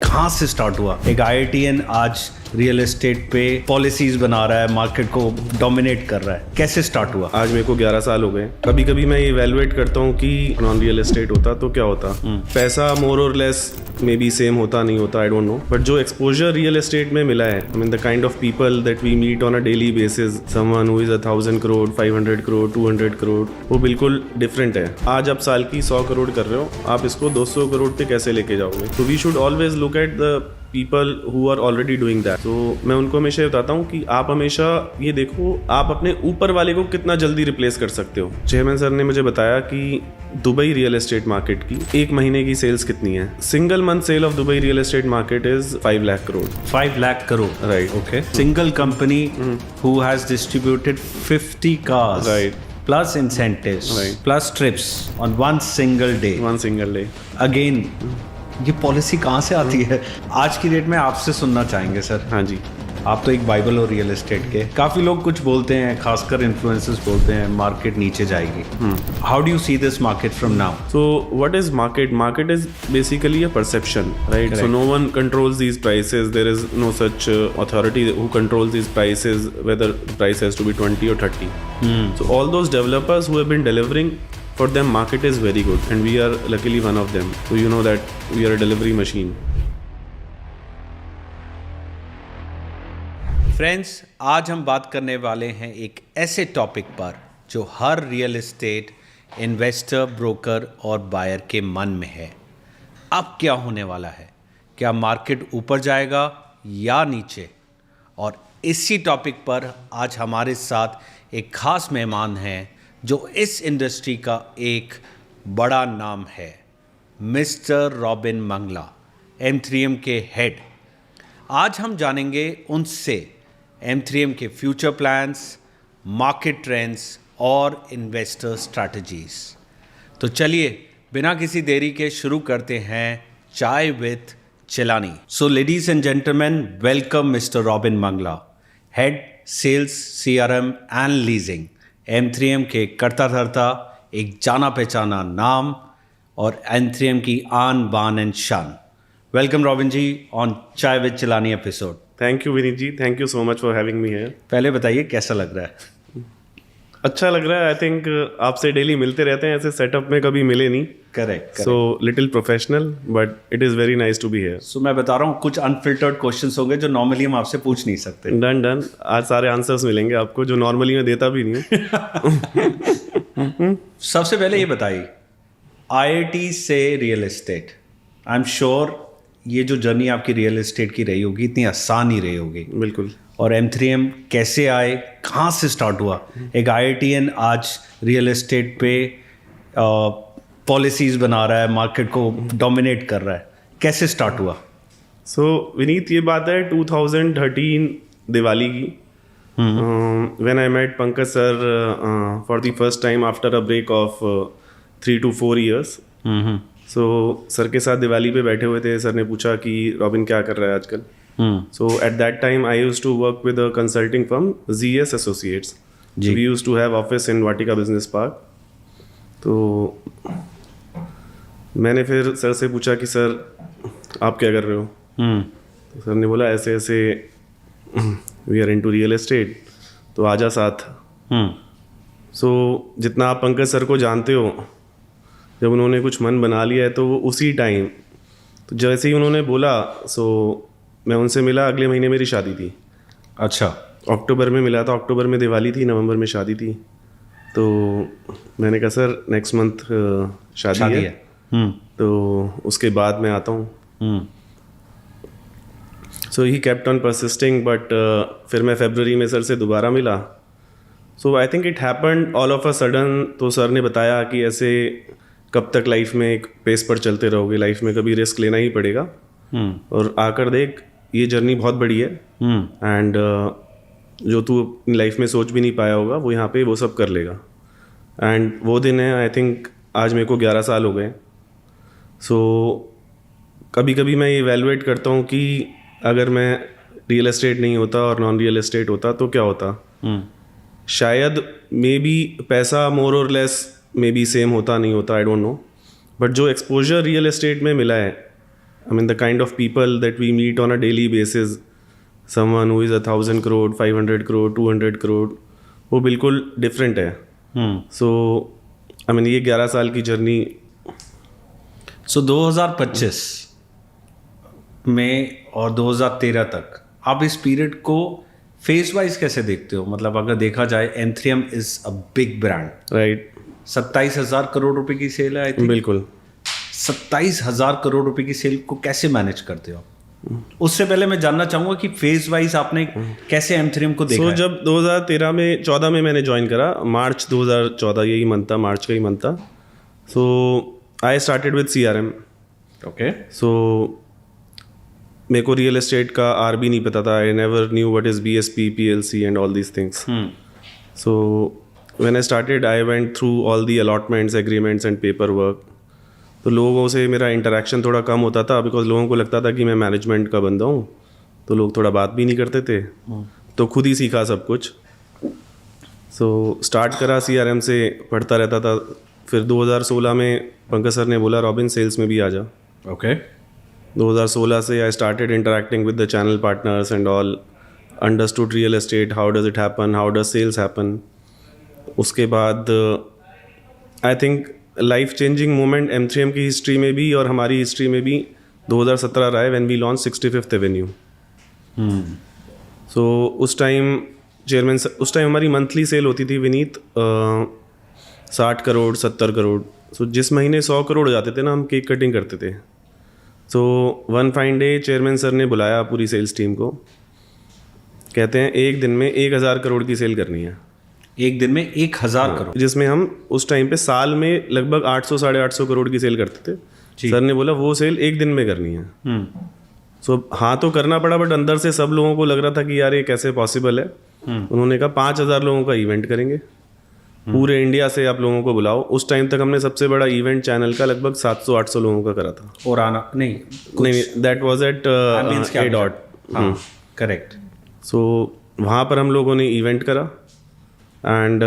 कहाँ से स्टार्ट हुआ? एक IITian आज रियल एस्टेट पे पॉलिसीज बना रहा है, मार्केट को डोमिनेट कर रहा है। कैसे स्टार्ट हुआ? आज मेरे को 11 साल हो गए। कभी कभी मैं इवेलुएट करता हूँ कि नॉन रियल एस्टेट होता तो क्या होता। पैसा मोर और लेस मे बी सेम होता नहीं होता, आई डोंट नो, बट जो एक्सपोजर रियल एस्टेट में मिला है, I mean the kind of people that we meet on a daily basis, someone who is 1000 crore, 500 crore, 200 crore, वो बिल्कुल डिफरेंट है। आज आप साल की 100 करोड़ कर रहे हो, आप इसको 200 करोड़ पे कैसे लेके जाओगे? तो we should always look at the people who are already doing that. तो मैं उनको हमेशा बताता हूँ कि आप हमेशा ये देखो आप अपने ऊपर वाले को कितना जल्दी रिप्लेस कर सकते हो। चेयरमैन सर ने मुझे बताया कि दुबई रियल एस्टेट मार्केट की एक महीने की सेल्स कितनी है। Single month sale of Dubai real estate market is 5 lakh crore. 5 lakh crore, right. Okay. Single company who has distributed 50 cars, राइट, plus incentives, Right. plus trips on one single day. One single day. Again, ये policy कहाँ से आती है? आज की date में आपसे सुनना चाहेंगे सर। हाँ जी। आप तो एक बाइबल हो रियल एस्टेट के। काफी लोग कुछ बोलते हैं, खासकर इन्फ्लुएंसर्स बोलते हैं मार्केट नीचे जाएगी। How do you see this market from now? So what is market? Market is basically a perception, right? So Correct. no one controls these prices. There is no such authority who controls these prices, whether the price has to be 20 or 30. So all those developers who have been delivering, for them market is very good, and we are luckily one of them. So you know that we are a delivery machine. Friends, आज हम बात करने वाले हैं एक ऐसे topic पर जो हर रियल एस्टेट इन्वेस्टर, ब्रोकर और बायर के मन में है। अब क्या होने वाला है? क्या मार्केट ऊपर जाएगा या नीचे? और इसी टॉपिक पर आज हमारे साथ एक खास मेहमान हैं जो इस इंडस्ट्री का एक बड़ा नाम है, मिस्टर रॉबिन मंगला, M3M के हेड। आज हम जानेंगे उनसे M3M के फ्यूचर प्लान्स, मार्केट ट्रेंड्स और इन्वेस्टर स्ट्रैटेजीज। तो चलिए बिना किसी देरी के शुरू करते हैं Chai with Chilani. So ladies and gentleman, welcome mister Robin Mangla, head sales, CRM and leasing, M3M के करता धरता, एक जाना पहचाना नाम और M3M की आन बान एंड शान। Welcome Robin ji on Chai with Chilani episode. Thank you Vineet ji, thank you so much for having me here. पहले बताइए कैसा लग रहा है? अच्छा लग रहा है। आई थिंक आपसे डेली मिलते रहते हैं, ऐसे सेटअप में कभी मिले नहीं। Correct. So little professional, but it is very nice to be here. So मैं बता रहा हूँ कुछ अनफिल्टर्ड क्वेश्चंस होंगे जो नॉर्मली हम आपसे पूछ नहीं सकते। डन डन, आज सारे आंसर्स मिलेंगे आपको जो नॉर्मली मैं देता भी नहीं हूँ। सबसे पहले ये बताइए, IIT से real estate, I am sure ये जो जर्नी आपकी रियल एस्टेट की रही होगी इतनी आसान ही रही होगी। बिल्कुल। और M3M कैसे आए, कहाँ से स्टार्ट हुआ? एक IITian आज रियल एस्टेट पे पॉलिसीज बना रहा है, मार्केट को डोमिनेट कर रहा है। कैसे स्टार्ट हुआ? सो विनीत, ये बात है 2013 दिवाली की, when I met Pankaj sir for the first time after a break of 3 to 4 years। So sir के साथ दिवाली पे बैठे हुए थे। सर ने पूछा कि रॉबिन क्या कर रहा है आजकल। So at that time I used to work with a consulting firm ZS associates. We used to have office in Vatika business park. तो मैंने फिर सर से पूछा कि सर आप क्या कर रहे हो? तो सर ने बोला ऐसे ऐसे we are into real estate, तो आजा साथ। सो जितना आप पंकज सर को जानते हो, जब उन्होंने कुछ मन बना लिया है तो वो उसी टाइम, तो जैसे ही उन्होंने बोला, सो मैं उनसे मिला। अगले महीने मेरी शादी थी। अच्छा। अक्टूबर में मिला था, अक्टूबर में दिवाली थी, नवंबर में शादी थी। तो मैंने कहा सर नेक्स्ट मंथ शादी है। तो उसके बाद मैं आता हूँ। So he kept on persisting, but फिर मैं फरवरी में सर से दोबारा मिला। So I think it happened all of a sudden. तो सर ने बताया कि ऐसे कब तक लाइफ में एक पेस पर चलते रहोगे, लाइफ में कभी रिस्क लेना ही पड़ेगा। और आकर देख, ये जर्नी बहुत बड़ी है, एंड जो तू अपनी लाइफ में सोच भी नहीं पाया होगा वो यहाँ पे वो सब कर लेगा। एंड वो दिन है, आई थिंक आज मेरे को 11 साल हो गए। सो कभी कभी मैं इवेलुएट करता हूँ कि अगर मैं रियल एस्टेट नहीं होता और नॉन रियल एस्टेट होता तो क्या होता। शायद मे बी पैसा मोर और लेस मे बी सेम होता नहीं होता, आई डोंट नो, बट जो एक्सपोजर रियल एस्टेट में मिला है, I mean, the kind of people that we meet on a daily basis, someone who is 1,000 crore, 500 crore, 200 crore, वो बिल्कुल डिफरेंट है. सो आई मीन ये 11 साल की जर्नी. सो 2025 में और 2013 तक आप इस पीरियड को फेज वाइज कैसे देखते हो? मतलब अगर देखा जाए M3M is a big brand, right. 27,000 crore रुपए की सेल है आई थिंक. बिल्कुल. 27,000 करोड़ रुपए की सेल को कैसे मैनेज करते हो? उससे पहले मैं जानना चाहूंगा कि फेज वाइज आपने कैसे M3M को देखा सो है? जब 14 में मैंने ज्वाइन करा, मार्च 2014 यही मंथ था, मार्च का ही मंथ था. So I started with CRM. Okay. So मेरे को रियल एस्टेट का भी नहीं पता था. I never knew what is BSP, PLC and all these things. So when I started I went through all the allotments, agreements and paper work. तो लोगों से मेरा इंटरेक्शन थोड़ा कम होता था बिकॉज लोगों को लगता था कि मैं मैनेजमेंट का बंदा हूँ, तो लोग थोड़ा बात भी नहीं करते थे. तो खुद ही सीखा सब कुछ. सो स्टार्ट करा CRM से, पढ़ता रहता था. फिर 2016 में पंकज सर ने बोला रॉबिन सेल्स में भी आ जा. ओके. 2016 से I started interacting with the channel partners and all, understood real estate, how does it happen, how does sales happen. उसके बाद I think life changing moment M3M की हिस्ट्री में भी और हमारी हिस्ट्री में भी 2017 रहा है when we launch 65th avenue. So उस टाइम उस टाइम हमारी मंथली सेल होती थी विनीत 60 करोड़ 70 करोड़. सो जिस महीने 100 करोड़ हो जाते थे ना, हम केक कटिंग करते थे. So one fine day chairman sir ने बुलाया पूरी सेल्स टीम को. कहते हैं एक दिन में 1,000 करोड़ की सेल करनी है. एक दिन में 1,000 करोड़? जिसमें हम उस टाइम पे साल में लगभग 800-850 करोड़ की सेल करते थे. सर ने बोला वो सेल एक दिन में करनी है. सो हाँ तो करना पड़ा, बट अंदर से सब लोगों को लग रहा था कि यार ये कैसे पॉसिबल है. उन्होंने कहा 5,000 लोगों का इवेंट करेंगे, पूरे इंडिया से आप लोगों को बुलाओ. उस टाइम तक हमने सबसे बड़ा इवेंट चैनल का लगभग 700-800 लोगों का करा था. और आना नहीं, that was at A-Dot. Correct. So वहाँ पर हम लोगों ने इवेंट करा and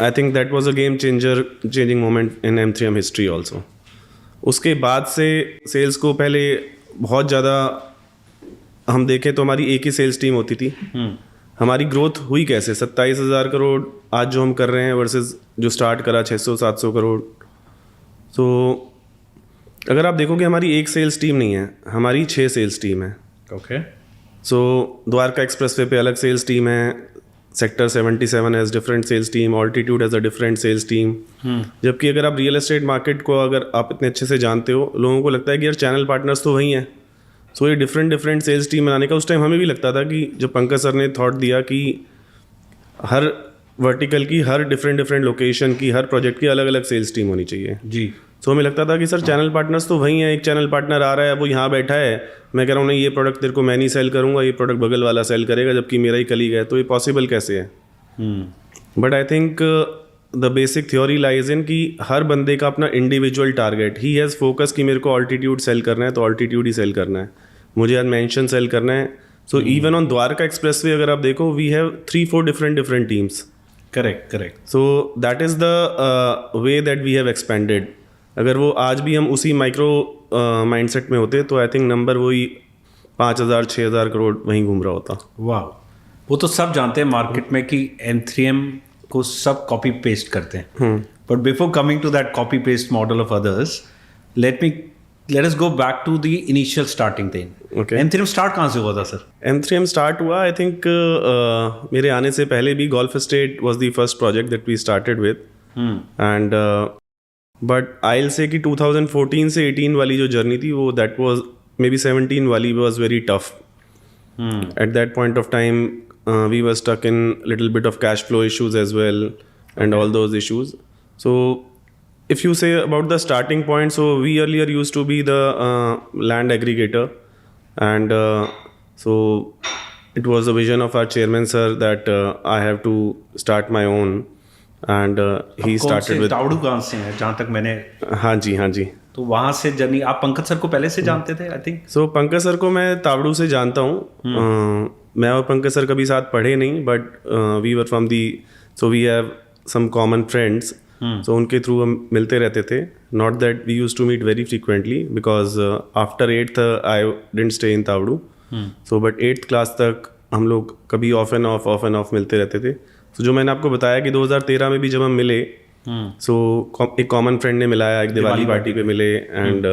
I think that was a game changing moment in M3M history also. उसके बाद से सेल्स को पहले बहुत ज़्यादा हम देखें तो हमारी एक ही सेल्स टीम होती थी. हमारी ग्रोथ हुई कैसे? 27,000 करोड़ आज जो हम कर रहे हैं वर्सेस जो स्टार्ट करा 600-700 करोड़. सो अगर आप देखोगे हमारी एक सेल्स टीम नहीं है, हमारी 6 सेल्स टीम है. ओके. सो द्वारका एक्सप्रेसवे पे अलग सेल्स टीम है, sector 77 has different cells team, altitude has a different cells team. जबकि अगर आप रियल एस्टेट मार्केट को अगर आप इतने अच्छे से जानते हो, लोगों को लगता है कि यार चैनल पार्टनर्स तो वही हैं. सो ये डिफरेंट सेल्स टीम बनाने का उस टाइम हमें भी लगता था कि जब पंकज सर ने थॉट दिया कि हर वर्टिकल की, हर डिफरेंट लोकेशन की, हर प्रोजेक्ट की अलग अलग सेल्स टीम होनी चाहिए जी. सो हमें लगता था कि सर चैनल पार्टनर्स तो वही हैं. एक चैनल पार्टनर आ रहा है, वो यहाँ बैठा है, मैं कह रहा हूँ नहीं ये प्रोडक्ट तेरे को मैं नहीं सेल करूँगा, ये प्रोडक्ट बगल वाला सेल करेगा, जबकि मेरा ही कलीग है. तो ये पॉसिबल कैसे है? But I think the basic theory lies in कि हर बंदे का अपना individual target. He has focus कि मेरे को ऑल्टीट्यूड सेल करना है तो ऑल्टीट्यूड ही सेल करना है, मुझे आज मेंशन सेल करना है. So even on Dwarka expressway अगर आप देखो, we have 3-4 different teams. Correct. So that is the way that we have expanded. अगर वो आज भी हम उसी माइक्रो माइंडसेट में होते तो आई थिंक नंबर वही 5,000-6,000 करोड़ वहीं घूम रहा होता. वाह. वो तो सब जानते हैं मार्केट में कि M3M को सब कॉपी पेस्ट करते हैं. But before coming to that copy paste model of others, let us go back to the initial starting thing. Okay. M3M start कहाँ से हुआ था सर? M3M स्टार्ट हुआ आई थिंक मेरे आने से पहले भी golf estate was the first project that we started with. And but I will say कि 2014 से 18 वाली जो जर्नी थी वो दैट वाज मे बी 17 वाली was very tough. At that point of time we were stuck in little bit of cash flow issues as well and all those issues. So if you say about the starting point, so we earlier used to be the land aggregator, and so it was a vision of our chairman sir that I have to start my own, and he started with Tauru कहाँ से है जहाँ तक मैंने. हाँ जी. तो वहाँ से जर्नी. आप पंकज सर को पहले से जानते थे I think? So Pankaj sir को मैं तावड़ू से जानता हूँ. मैं और पंकज सर कभी साथ पढ़े नहीं, but we were from the, so we have some common friends. So उनके थ्रू हम मिलते रहते थे. Not that we use to meet very frequently because after 8th I didn't stay in Tauru. So but 8th class तक हम लोग कभी of end of मिलते रहते थे. तो जो मैंने आपको बताया कि 2013 में भी जब हम मिले, सो एक कॉमन फ्रेंड ने मिलाया, एक दिवाली पार्टी पे मिले, and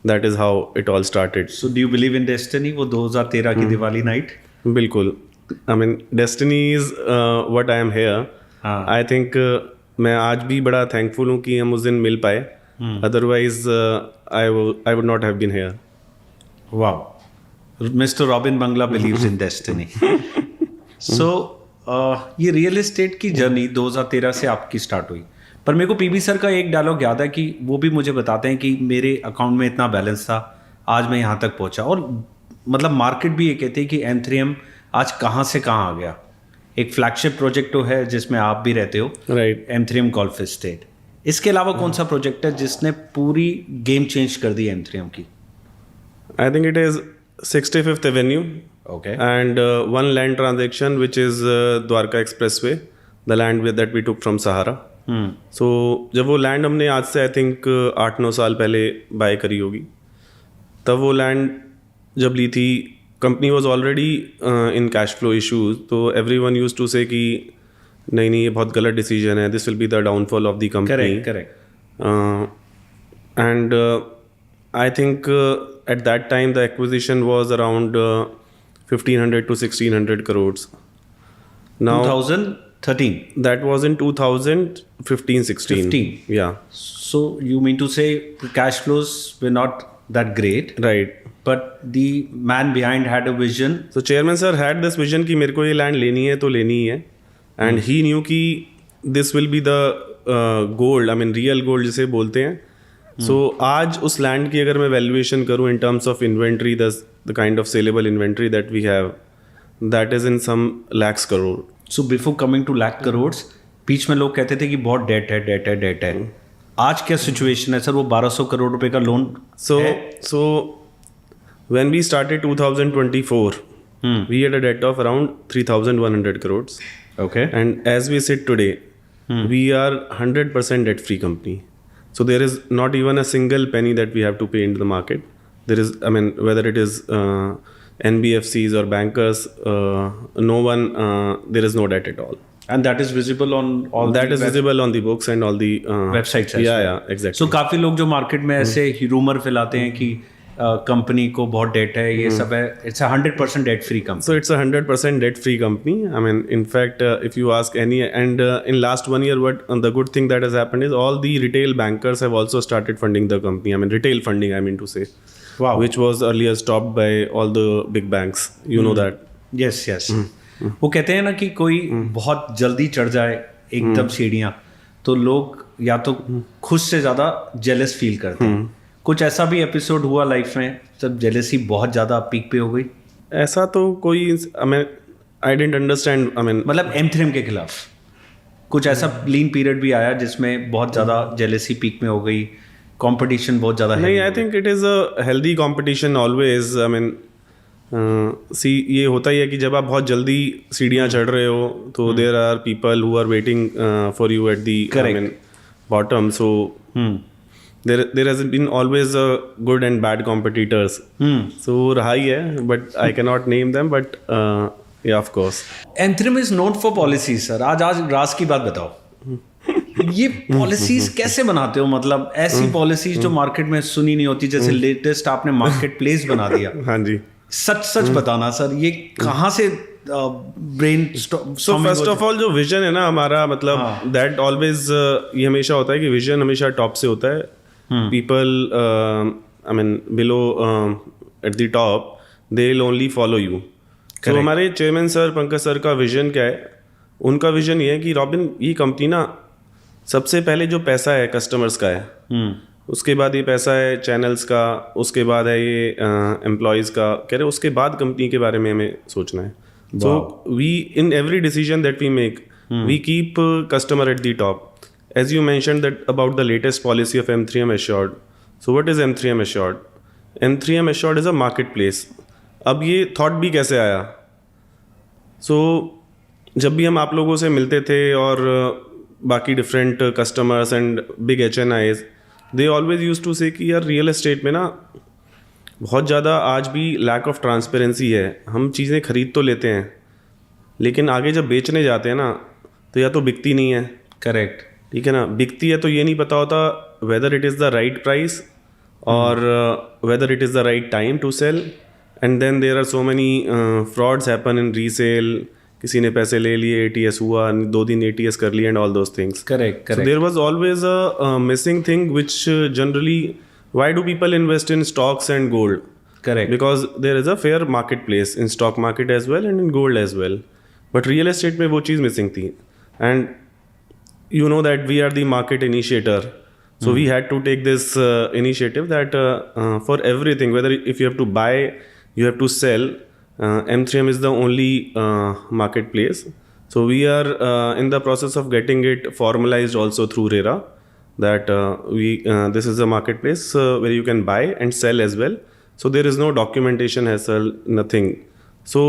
that is how it all started. So do you believe in destiny, वो 2013 की दिवाली नाइट? बिल्कुल. I mean destiny is what I am here. I think मैं आज भी बड़ा थैंकफुल हूँ कि हम उस दिन मिल पाए. Otherwise I would not have been here. Wow, mister Robin Bangla believes in destiny. So ये रियल एस्टेट की जर्नी 2013 से आपकी स्टार्ट हुई, पर मेरे को पीबी सर का एक डायलॉग याद है कि वो भी मुझे बताते हैं कि मेरे अकाउंट में इतना बैलेंस था, आज मैं यहाँ तक पहुँचा. और मतलब मार्केट भी ये कहती है कि M3M आज कहाँ से कहाँ आ गया. एक फ्लैगशिप प्रोजेक्ट तो है जिसमें आप भी रहते हो, राइट. M3M golf estate. इसके अलावा कौन सा प्रोजेक्ट है जिसने पूरी गेम चेंज कर दी M3M की? आई think it is 65th Avenue. Okay. And one land transaction which is Dwarka Expressway, the land that we took from Sahara. So जब वो लैंड हमने आज से आई थिंक 8-9 साल पहले बाय करी होगी, तब वो लैंड जब ली थी, company was already in cash flow issues. तो every one use to say कि नहीं ये बहुत गलत डिसीजन है, this will be the downfall of the company. Correct. And I think at that time the acquisition was around 1500 to 1600 crores. Now 2013. that was in 2015-16. 15. Yeah. So you mean to say the cash flows were not that great, Right. but the man behind had a vision. So chairman sir had this vision कि मेरे को ये land लेनी है तो लेनी ही है, and he knew कि this will be the gold, I mean real gold जिसे बोलते हैं. So आज उस लैंड की अगर मैं वैल्यूएशन करूँ in terms of inventory, the kind of saleable inventory that we have, that is in some lakhs crore. So before coming to lakh crores, बीच में लोग कहते थे कि बहुत डेट है. आज क्या सिचुएशन है सर? वो 1200 करोड़ रुपए का loan. So when we started 2024, we had a debt of around 3,100 crores. Okay. And as we sit today, we are 100% debt free company. So there is not even a single penny that we have to pay into the market. There is, I mean, whether it is NBFCs or bankers, no one, there is no debt at all. And that is visible on all That is visible on the books and all the websites as yeah, well. Yeah, exactly. So काफी लोग जो market में ऐसे rumour फैलाते हैं कि company को बहुत डेट है, ये सब है. It's a 100% debt free company. So it's a 100% debt free company. I mean, in fact, if you ask any, and in last 1 year, what the good thing that has happened is all the retail bankers have also started funding the company. I mean, retail funding, I mean to say. Wow. Which was earlier stopped by all the big banks. You know that. Yes. वो कहते हैं ना कि कोई बहुत जल्दी चढ़ जाए एकदम सीढ़ियाँ, तो लोग या तो खुद से ज़्यादा जेलस फील करते हैं. कुछ ऐसा भी एपिसोड हुआ लाइफ में जब जेलसी बहुत ज़्यादा पीक पे हो गई? ऐसा तो कोई, आई डिडंट अंडरस्टैंड, मतलब M3M के खिलाफ कुछ ऐसा लीन पीरियड भी आया जिसमें बहुत ज़्यादा जेलसी पीक में हो गई, कंपटीशन बहुत ज़्यादा? नहीं, आई think it is a healthy competition always. I mean ये होता ही है कि जब आप बहुत जल्दी सीढ़ियाँ चढ़ रहे हो तो there are people who are waiting for you at the bottom. So there has been always a good and bad competitors. So रहा ही है, but I cannot name them, but yeah, of course. M3M is known for policies, sir. आज राज की बात बताओ. ये policies कैसे बनाते हो? मतलब ऐसी पॉलिसीज जो मार्केट में सुनी नहीं होती, जैसे लेटेस्ट आपने मार्केट प्लेस बना दिया. हाँ जी. सच बताना सर, ये कहाँ से brain? So first of all जो विजन है ना हमारा, मतलब दैट ऑलवेज, ये हमेशा होता है कि विजन हमेशा टॉप से होता है. People, I mean, below, at the top, they'll only follow you. तो हमारे चेयरमैन सर, पंकज सर का विजन क्या है? उनका विजन ये है कि रॉबिन, ये कंपनी ना सबसे पहले जो पैसा है कस्टमर्स का है, उसके बाद ये पैसा है चैनल्स का, उसके बाद है ये एम्प्लॉयज़ का, कह रहे उसके बाद कंपनी के बारे में हमें सोचना है. So we in every decision that we make, we keep customer at the top. As you mentioned that about the latest policy of M3M Assured. So what is M3M Assured? M3M Assured is a marketplace. अब ये thought भी कैसे आया? So जब भी हम आप लोगों से मिलते थे और बाकी different customers and big HNIs, they always use to say कि यार रियल एस्टेट में ना बहुत ज़्यादा आज भी लैक ऑफ ट्रांसपेरेंसी है। हम चीज़ें खरीद तो लेते हैं लेकिन आगे जब बेचने जाते हैं ना तो या तो बिकती नहीं है, करेक्ट, ठीक है ना, बिकती है तो ये नहीं पता होता whether it is the right price और whether it is the right time to sell, and then there are so many frauds happen in resale. किसी ने पैसे ले लिए, ATS हुआ, 2 दिन ATS कर लिए and all those things. Correct, So there was always a missing thing which generally, why do people invest in stocks and gold? Correct, Because there is a fair marketplace in stock market as well and in gold as well. But real estate में वो चीज़ missing थी, and you know that we are the market initiator. So we had to take this initiative that for everything, whether if you have to buy, you have to sell, M3M is the only marketplace. So we are in the process of getting it formalized also through RERA, that this is a marketplace where you can buy and sell as well. So there is no documentation hassle, nothing. So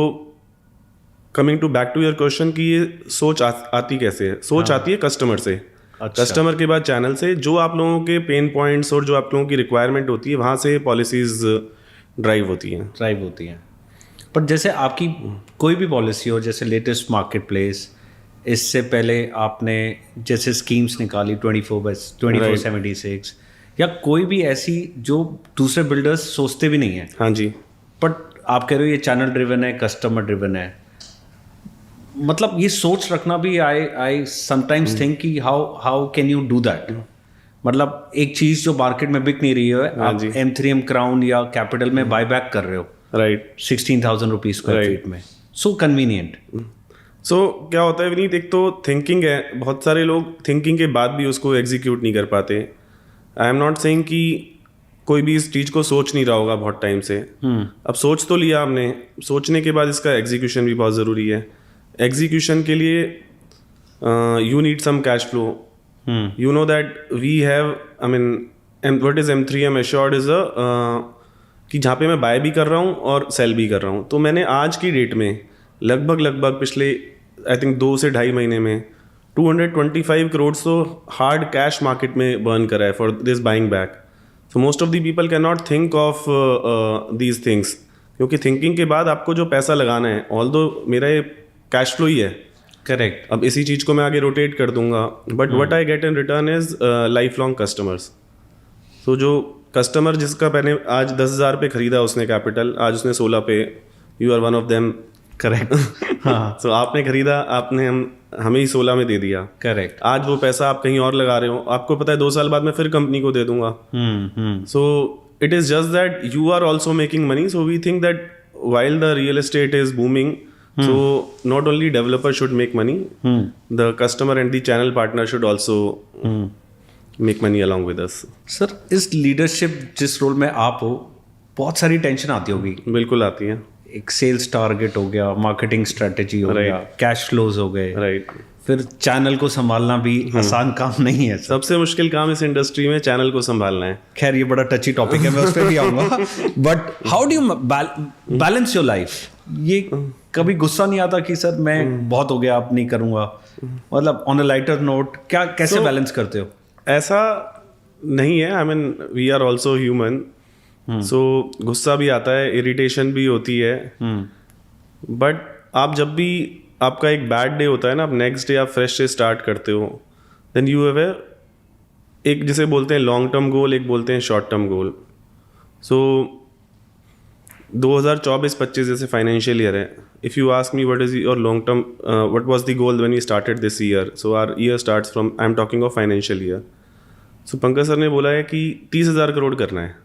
coming to back to your question कि ये सोच आती कैसे है? सोच आती है customer से, अच्छा। कस्टमर के बाद चैनल से, जो आप लोगों के पेन पॉइंट्स और जो आप लोगों की रिक्वायरमेंट होती है वहाँ से पॉलिसीज ड्राइव होती हैं। पर जैसे आपकी कोई भी पॉलिसी हो, जैसे लेटेस्ट मार्केट प्लेस, इससे पहले आपने जैसे स्कीम्स निकाली 24/24/76 या कोई भी ऐसी जो दूसरे बिल्डर्स सोचते भी नहीं है, हाँ जी, बट आप कह रहे हो ये चैनल ड्रिवन है, कस्टमर ड्रिवन है, मतलब ये सोच रखना भी आई समटाइम्स थिंक कि how can you do that? मतलब एक चीज़ जो मार्केट में बिक नहीं रही है, आप M3M क्राउन या कैपिटल में बाय बैक कर रहे हो, राइट, 16,000 रुपीज स्क्वायर फीट में, सो कन्वीनियंट। सो क्या होता है विनीत, एक तो थिंकिंग है, बहुत सारे लोग थिंकिंग के बाद भी उसको एग्जीक्यूट नहीं कर पाते। आई एम नॉट सेइंग कि कोई भी इस चीज़ को सोच नहीं रहा होगा बहुत टाइम से, अब सोच तो लिया आपने, सोचने के बाद इसका एग्जीक्यूशन भी बहुत ज़रूरी है। एग्जीक्यूशन के लिए you need some cash flow, you know that we have, I mean what is M3M assured is कि जहाँ पे मैं बाय भी कर रहा हूँ और सेल भी कर रहा हूँ। तो मैंने आज की डेट में लगभग पिछले आई थिंक 2 से 2.5 महीने में 225 करोड़ तो हार्ड कैश मार्केट में बर्न करा है for this buying back. So most of the people can not think of these things, क्योंकि थिंकिंग के बाद आपको जो पैसा लगाना है, ऑल्दो मेरा ये कैश फ्लो ही है, करेक्ट, अब इसी चीज़ को मैं आगे रोटेट कर दूंगा, but what I get in return is life long customers. तो जो कस्टमर जिसका मैंने आज 10,000 पे खरीदा उसने कैपिटल, आज उसने 16 पे, you are one of them, correct, हाँ, सो आपने खरीदा, आपने हमें ही 16 में दे दिया, करेक्ट, आज वो पैसा आप कहीं और लगा रहे हो, आपको पता है 2 साल बाद मैं फिर कंपनी को दे दूंगा। So it is just that you are also making money, so we think that while the real estate is booming, so not only developer should make money, the customer and the channel partner should also make money along with us. Sir इस leadership जिस role में आप हो, बहुत सारी tension आती होगी। बिल्कुल आती है, एक सेल्स टारगेट हो गया, मार्केटिंग स्ट्रेटेजी हो गया, कैश फ्लोज हो गए, राइट, फिर चैनल को संभालना भी आसान काम नहीं है। सबसे मुश्किल काम इस इंडस्ट्री में चैनल को संभालना है। खैर ये बड़ा टची टॉपिक है, मैं उस पर भी आऊँगा, but how do you balance your life? ये कभी गुस्सा नहीं आता कि सर मैं बहुत हो गया, अब नहीं करूँगा, मतलब ऑन अ लाइटर नोट क्या कैसे बैलेंस करते हो? ऐसा नहीं है, I mean we are also human, so गुस्सा भी आता है, इरिटेशन भी होती है, बट आप जब भी आपका एक बैड डे होता है ना, आप नेक्स्ट डे आप फ्रेश से स्टार्ट करते हो, देन यू हैव एक जिसे बोलते हैं लॉन्ग टर्म गोल, एक बोलते हैं शॉर्ट टर्म गोल। सो 2024-25 जैसे फाइनेंशियल ईयर है, if you ask me what is your long term, what was the goal when we started this year, so our year starts from, I am talking of financial year. So Pankaj sir ने बोला है कि 30,000 करोड़ करना है।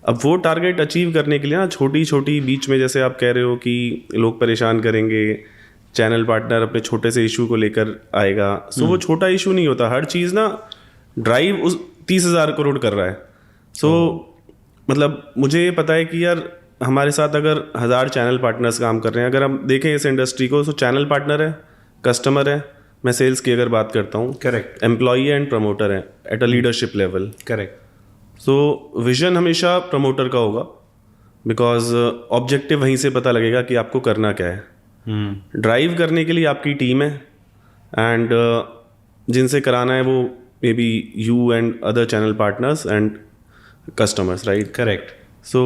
अब वो target achieve करने के लिए ना छोटी छोटी बीच में, जैसे आप कह रहे हो कि लोग परेशान करेंगे, चैनल पार्टनर अपने छोटे से इशू को लेकर आएगा, सो वो छोटा इशू नहीं होता, हर चीज़ ना ड्राइव उस 30,000 करोड़ कर रहा है। सो मतलब मुझे ये पता है कि यार हमारे साथ अगर 1000 चैनल पार्टनर्स काम कर रहे हैं, अगर हम देखें इस इंडस्ट्री को, तो चैनल पार्टनर है, कस्टमर है, मैं सेल्स की अगर बात करता हूँ, करेक्ट, एम्प्लॉई एंड प्रमोटर है at a leadership level, correct. So vision हमेशा प्रमोटर का होगा, बिकॉज ऑब्जेक्टिव वहीं से पता लगेगा कि आपको करना क्या है। ड्राइव करने के लिए आपकी टीम है, एंड जिनसे कराना है वो may be you and other channel partners and customers, right? Correct. So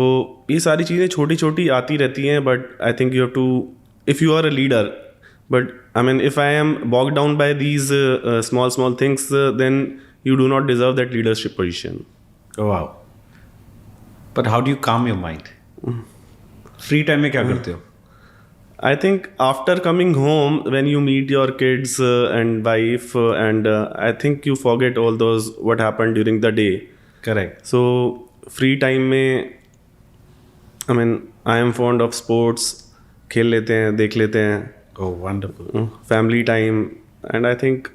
ये सारी चीज़ें छोटी छोटी आती रहती हैं, but I think you have to, if you are a leader, but I mean if I am bog down by these small things, then you do not deserve that leadership position. Wow. But how do you calm your mind? Free time में क्या करते हो? I think after coming home, when you meet your kids and wife, and I think you forget all those what happened during the day. Correct. So free time में, I mean, I am fond of sports. खेल लेते हैं, देख लेते हैं. Oh, wonderful. Family time, and I think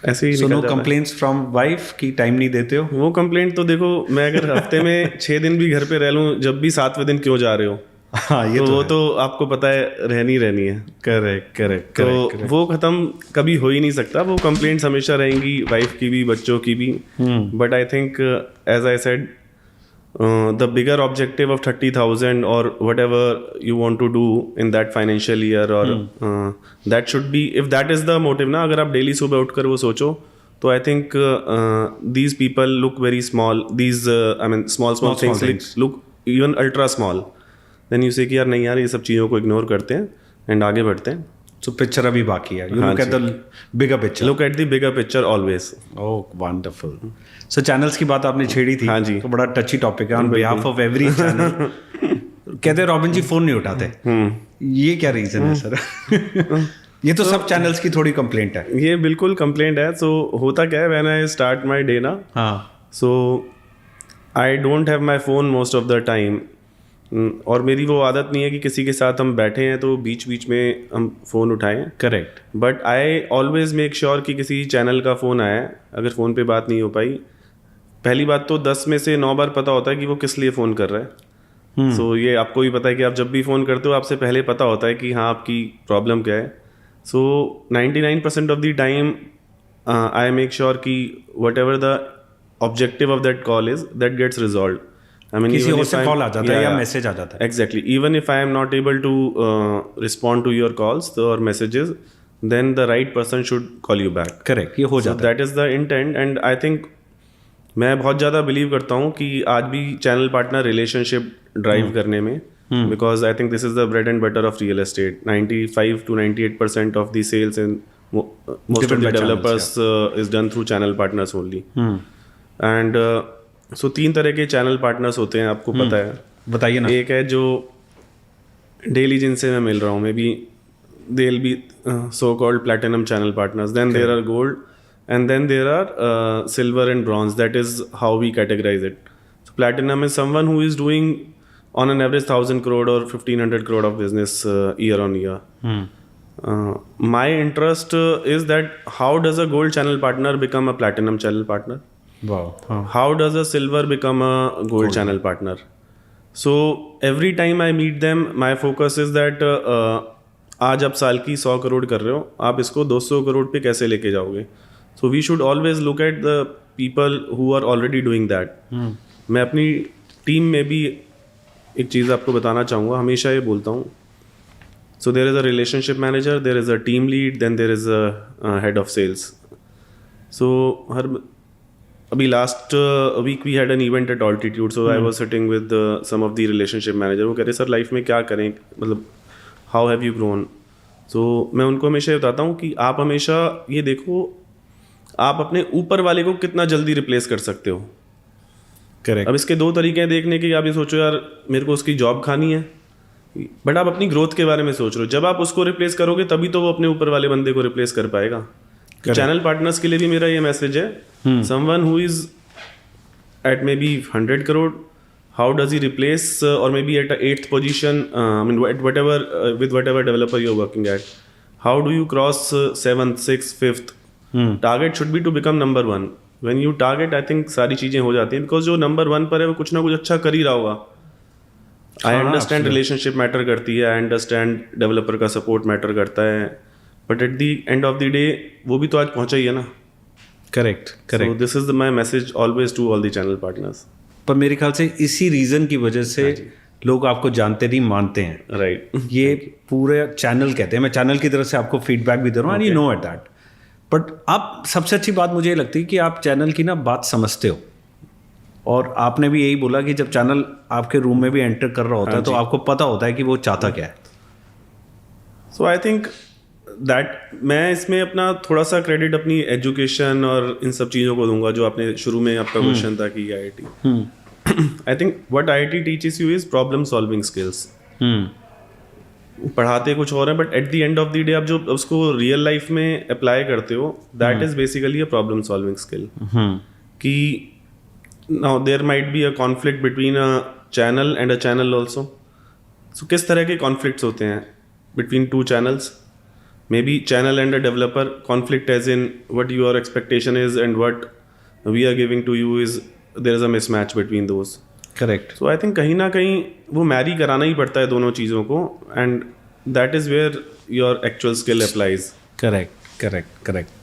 ऐसे ही So no complaints from wife कि time नहीं देते हो? वो कंप्लेंट तो देखो, मैं अगर हफ्ते में 6 दिन भी घर पे रह लूँ, जब भी 7वें दिन क्यों जा रहे हो, हाँ, ये तो तो वो तो आपको पता है रहनी है. Correct correct. तो वो खत्म कभी हो ही नहीं सकता. वो कंप्लेंट्स हमेशा रहेंगी, वाइफ की भी, बच्चों की भी. But I think as I said, the bigger objective of 30,000 or whatever you want to do in that financial year, or that should be, if that is the motive ना, अगर आप डेली सुबह उठकर वो सोचो, तो I think these people look very small, these I mean small things look even ultra small, then you say कि यार नहीं यार, ये सब चीज़ों को इग्नोर करते हैं एंड आगे बढ़ते हैं. So पिक्चर अभी बाकी है. You look at the bigger picture. Look at the bigger picture always. Oh, wonderful. So channels की बात आपने छेड़ी थी. हाँ जी. तो बड़ा टची टॉपिक है. On behalf of every channel. कहते हैं रॉबिन जी फोन नहीं उठाते. ये क्या रीजन है सर? ये तो सब चैनल्स की थोड़ी कंप्लेंट है. ये बिल्कुल कंप्लेंट है. सो होता क्या है, when I start my day ना, हाँ, so I don't have my phone most of the time. और मेरी वो आदत नहीं है कि किसी के साथ हम बैठे हैं तो बीच बीच में हम फ़ोन उठाएं. Correct. But I always make sure कि किसी चैनल का फ़ोन आया है, अगर फ़ोन पे बात नहीं हो पाई, पहली बात तो 10 में से 9 बार पता होता है कि वो किस लिए फ़ोन कर रहा है. सो ये आपको भी पता है कि आप जब भी फ़ोन करते हो, आपसे पहले पता होता है कि हाँ आपकी प्रॉब्लम क्या है. So 99% of the time I make sure कि whatever the objective of that call is, that gets resolve. I mean, किसी even और if से I'm- कॉल आ जाता है yeah, या yeah. मैसेज आ जाता है. Exactly. Even if I am not able to respond to your calls or messages, then the right person should call you back. Correct. ये हो So जाता है. that is the intent, and I think मैं बहुत ज़्यादा believe करता हूँ कि आज भी चैनल पार्टनर रिलेशनशिप ड्राइव करने में, because I think this is the bread and butter of real estate. 95 to 98% of the sales in most of the developers is done through channel partners only. And so 3 तरह के channel partners होते हैं, आपको पता है. बताइए ना. एक है जो डेली जिनसे मैं मिल रहा हूँ, maybe they will be so called platinum channel partners. Then there are gold, and then there are silver and bronze. That is how we categorise it. So platinum is someone who is doing on an average 1,000 crore or 1,500 crore of business year on year. My interest is that how does a gold channel partner become a platinum channel partner? Wow. हाँ. How does a silver become a gold channel partner? So every time I meet them, my focus is that आज आप साल की 100 करोड़ कर रहे हो, आप इसको 200 करोड़ पे कैसे लेके जाओगे. So we should always look at the people who are already doing that. मैं अपनी टीम में भी एक चीज़ आपको बताना चाहूँगा, हमेशा ये बोलता हूँ. So there is a relationship manager, there is a team lead, then there is a head of sales. So अभी last week we had an event at altitude. So I was sitting with some of the relationship manager. वो कह रहे sir life में क्या करें, मतलब how have you grown. So मैं उनको हमेशा बताता हूँ कि आप हमेशा ये देखो, आप अपने ऊपर वाले को कितना जल्दी रिप्लेस कर सकते हो. करेक्ट. अब इसके 2 तरीके हैं देखने के. आप ये सोचो यार मेरे को उसकी जॉब खानी है, बट आप अपनी ग्रोथ के बारे में सोच रहे हो. जब आप उसको रिप्लेस करोगे तभी तो वो अपने ऊपर वाले बंदे को रिप्लेस कर पाएगा. चैनल पार्टनर्स के लिए भी मेरा ये मैसेज है, someone who is at may be 100 crore, how does he replace, और may be at 8th position, I mean at with whatever developer you are working at, how do you cross 7th, 6th, 5th. Target should be to become number 1. When you target, I think सारी चीज़ें हो जाती हैं, because जो number 1 पर है वो कुछ ना कुछ अच्छा कर ही रहा होगा. आई अंडरस्टैंड रिलेशनशिप मैटर करती है, आई अंडरस्टैंड डेवलपर का सपोर्ट मैटर करता है, but at the end of the day वो भी तो आज पहुंचा ही है ना. Correct correct. So this is my message always to all the channel partners. पर मेरे ख्याल से इसी रीजन की वजह से लोग आपको जानते नहीं, मानते हैं. Right. ये पूरे चैनल कहते हैं, मैं चैनल की तरफ से आपको फीडबैक भी दे रहा हूँ, and you know at that. But आप सबसे अच्छी बात मुझे ये लगती है कि आप चैनल की ना बात समझते हो, और आपने भी यही बोला कि जब चैनल आपके रूम में भी एंटर कर रहा होता है तो आपको पता होता है कि वो चाहता क्या है. सो आई थिंक दैट मैं इसमें अपना थोड़ा सा क्रेडिट अपनी एजुकेशन और इन सब चीज़ों को दूंगा जो आपने शुरू में आपका क्वेश्चन था कि IIT. I think what IIT teaches you is problem solving skills. पढ़ाते कुछ और है but at the end of the day आप जो उसको रियल लाइफ में अप्लाई करते हो that is basically a problem solving skill. कि now there might be a conflict between a channel and a channel also. So किस तरह के कॉन्फ्लिक्ट्स होते हैं between two channels? maybe channel and a developer conflict as in what your expectation is and what we are giving to you is there is a mismatch between those. Correct. So I think कहीं ना कहीं वो Mary कराना ही पड़ता है दोनों चीज़ों को and that is where your actual skill applies. Correct.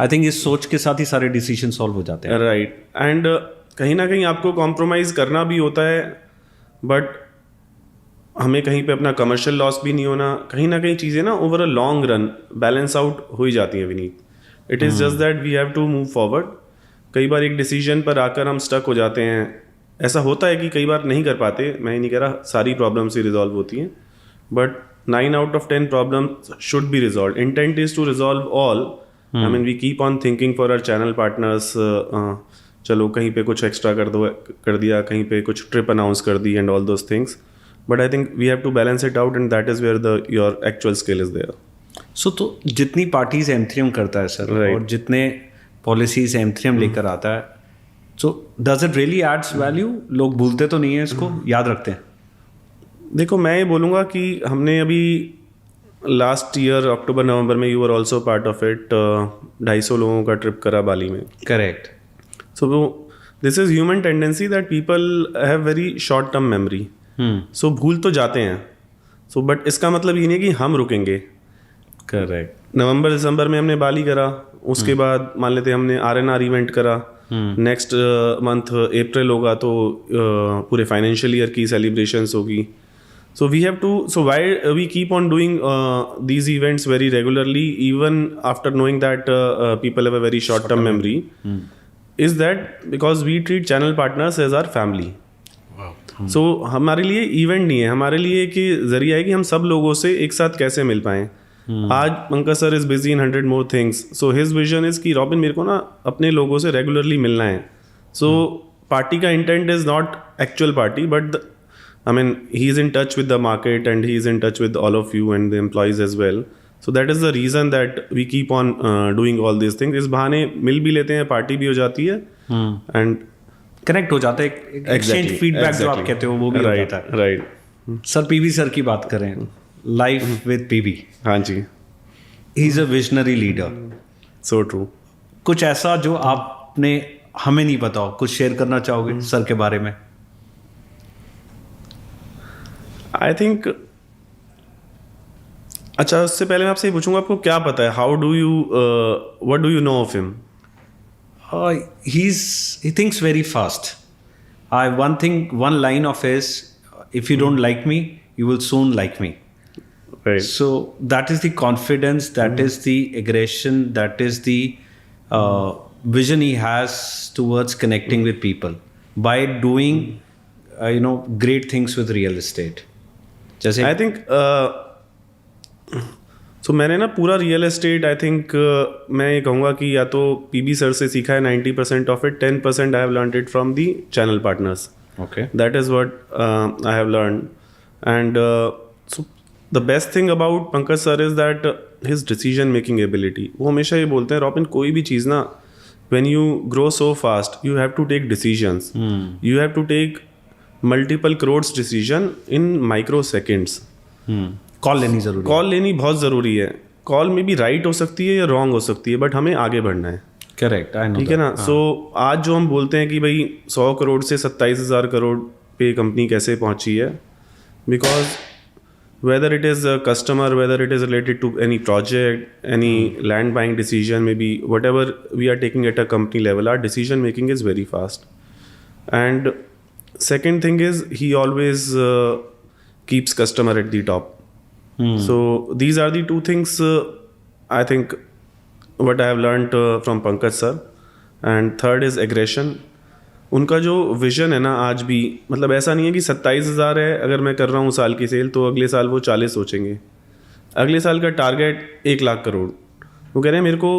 I think इस सोच के साथ ही सारे डिसीजन सॉल्व हो जाते हैं. Right. and कहीं ना कहीं आपको कॉम्प्रोमाइज़ करना भी होता है बट हमें कहीं पे अपना कमर्शियल लॉस भी नहीं होना. कहीं ना कहीं चीज़ें ना over a long run balance out हो ही जाती हैं Vineet. It is just that we have to move forward. कई बार एक डिसीजन पर आकर हम स्टक हो जाते हैं. ऐसा होता है कि कई बार नहीं कर पाते. मैं ये नहीं कह रहा सारी प्रॉब्लम से रिजॉल्व होती हैं but 9 out of 10 problem should be resolve. Intent is to resolve all. I mean we keep on thinking for our channel partners. चलो कहीं पे कुछ एक्स्ट्रा कर दिया, कहीं पे कुछ ट्रिप अनाउंस कर दी and all those things. But I think we have to balance it out and that is where your actual skill is there. So तो जितनी पार्टीज M3M करता है सर Right. और जितने पॉलिसीज M3M लेकर आता है, so does it really adds value? लोग भूलते तो नहीं है इसको, याद रखते हैं. देखो मैं ये बोलूँगा कि हमने अभी लास्ट ईयर अक्टूबर नवंबर में you are also part of it 250 लोगों का ट्रिप करा बाली में. Correct. So this is human tendency that people have very short term memory. So भूल तो जाते हैं. सो बट इसका मतलब ये नहीं कि हम रुकेंगे. करेक्ट. नवंबर दिसंबर में हमने बाली करा, उसके बाद मान लेते हमने RNR इवेंट करा. नेक्स्ट मंथ अप्रैल होगा तो पूरे फाइनेंशियल ईयर की सेलिब्रेशंस होगी. So we have to, so why we keep on doing these events very regularly even after knowing that people have a very short term memory is that because we treat channel partners as our family. So हमारे लिए event नहीं है, हमारे लिए एक जरिया है कि हम सब लोगों से एक साथ कैसे मिल पाएं. आज Pankaj sir is busy in 100 more things. So his vision is कि रॉबिन मेरे को ना अपने लोगों से रेगुलरली मिलना है. सो पार्टी का intent is not actual party but I mean he is in touch with the market and he is in touch with all of you and the employees as well. So that is the reason that we keep on doing all this things. इस बहाने मिल भी लेते हैं, party भी हो जाती है and connect हो जाता है. एक्सचेंज फीडबैक जो आप कहते हो वो भी हो जाता है. राइट. सर PB सर की बात करें, लाइफ विद PB. हाँ जी. He is a visionary leader. So true. कुछ ऐसा जो आपने हमें नहीं पता हो, कुछ शेयर करना चाहोगे सर के बारे में? आई थिंक अच्छा उससे पहले मैं आपसे ये पूछूंगा आपको क्या पता है, how do you what do you know of him? He thinks very fast. One line of his, if you don't like me, you will soon like me. Right. So that is the confidence, that is the aggression, that is the vision he has towards connecting with people by doing, great things with real estate. जैसे I think so मैंने ना पूरा real estate I think मैं ये कहूँगा कि या तो PB सर से सीखा है 90% of it, 10% I have learned it from the channel partners. okay, that is what I have learn. And so the best thing about Pankaj sir is that his decision making ability. वो हमेशा ये बोलते हैं robin कोई भी चीज़ ना when you grow so fast you have to take decisions. You have to take multiple crores decision in microseconds. Call लेनी जरूरी. कॉल लेनी बहुत ज़रूरी है. कॉल में भी राइट हो सकती है या रॉन्ग हो सकती है बट हमें आगे बढ़ना है. करेक्ट. ठीक है ना. सो आज जो हम बोलते हैं कि भाई 100 करोड़ से 27,000 करोड़ पे कंपनी कैसे पहुंची है, because whether it is a customer, whether it is related to any project, any land buying decision, maybe whatever we are taking at a company level, our decision making is very fast. And second thing is he always keeps customer at the top. So these are the two things I think what I have learned from Pankaj sir. And third is aggression. उनका जो vision है ना आज भी, मतलब ऐसा नहीं है कि 27,000 है अगर मैं कर रहा हूँ साल की सेल, तो अगले साल वो 40 सोचेंगे. अगले साल का टारगेट 1 लाख करोड़. वो कह रहे हैं मेरे को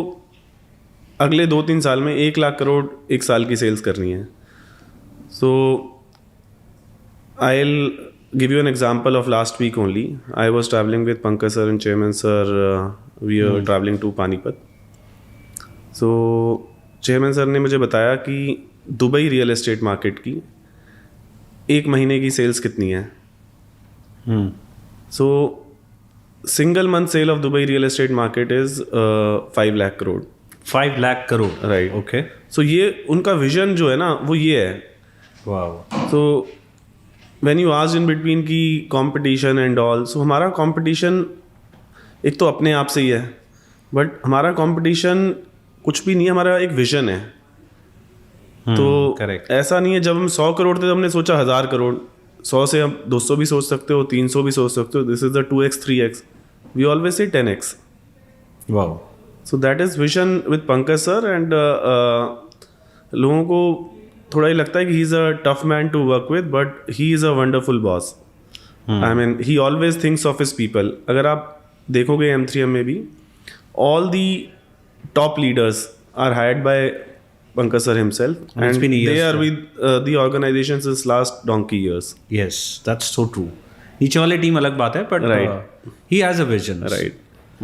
अगले 2-3 साल में 1 लाख करोड़ एक साल की सेल्स करनी है. सो I'll give you an example of last week only. I was traveling with Pankaj sir and Chairman sir. We were traveling to Panipat. So Chairman sir ने मुझे बताया कि दुबई रियल एस्टेट मार्केट की 1 महीने की sales कितनी है. So single month sale of Dubai real estate market is 5 lakh crore. 5 lakh crore, right. Okay. So ये उनका विजन जो है ना वो ये है. Wow. So when you asked in between की कंपटीशन एंड ऑल, सो हमारा कंपटीशन एक तो अपने आप से ही है, बट हमारा कंपटीशन कुछ भी नहीं है, हमारा एक विजन है. तो correct. ऐसा नहीं है जब हम 100 करोड़ थे तो हमने सोचा 1000 करोड़. 100 से हम 200 भी सोच सकते हो, 300 भी सोच सकते हो. This is the 2x 3x. We always say 10x. Wow. So that is vision with Pankaj sir. And लोगों को थोड़ा ही लगता है कि he is a tough man to work with, but he is a wonderful boss. I mean he always thinks of his people. अगर आप देखोगे M3M में भी, all the top leaders are hired by Pankaj sir himself, And it's and been years, they are sir. with the organization since last donkey years. Yes, that's so true. नीचे वाली team अलग बात है, but Right. he has a vision. Right.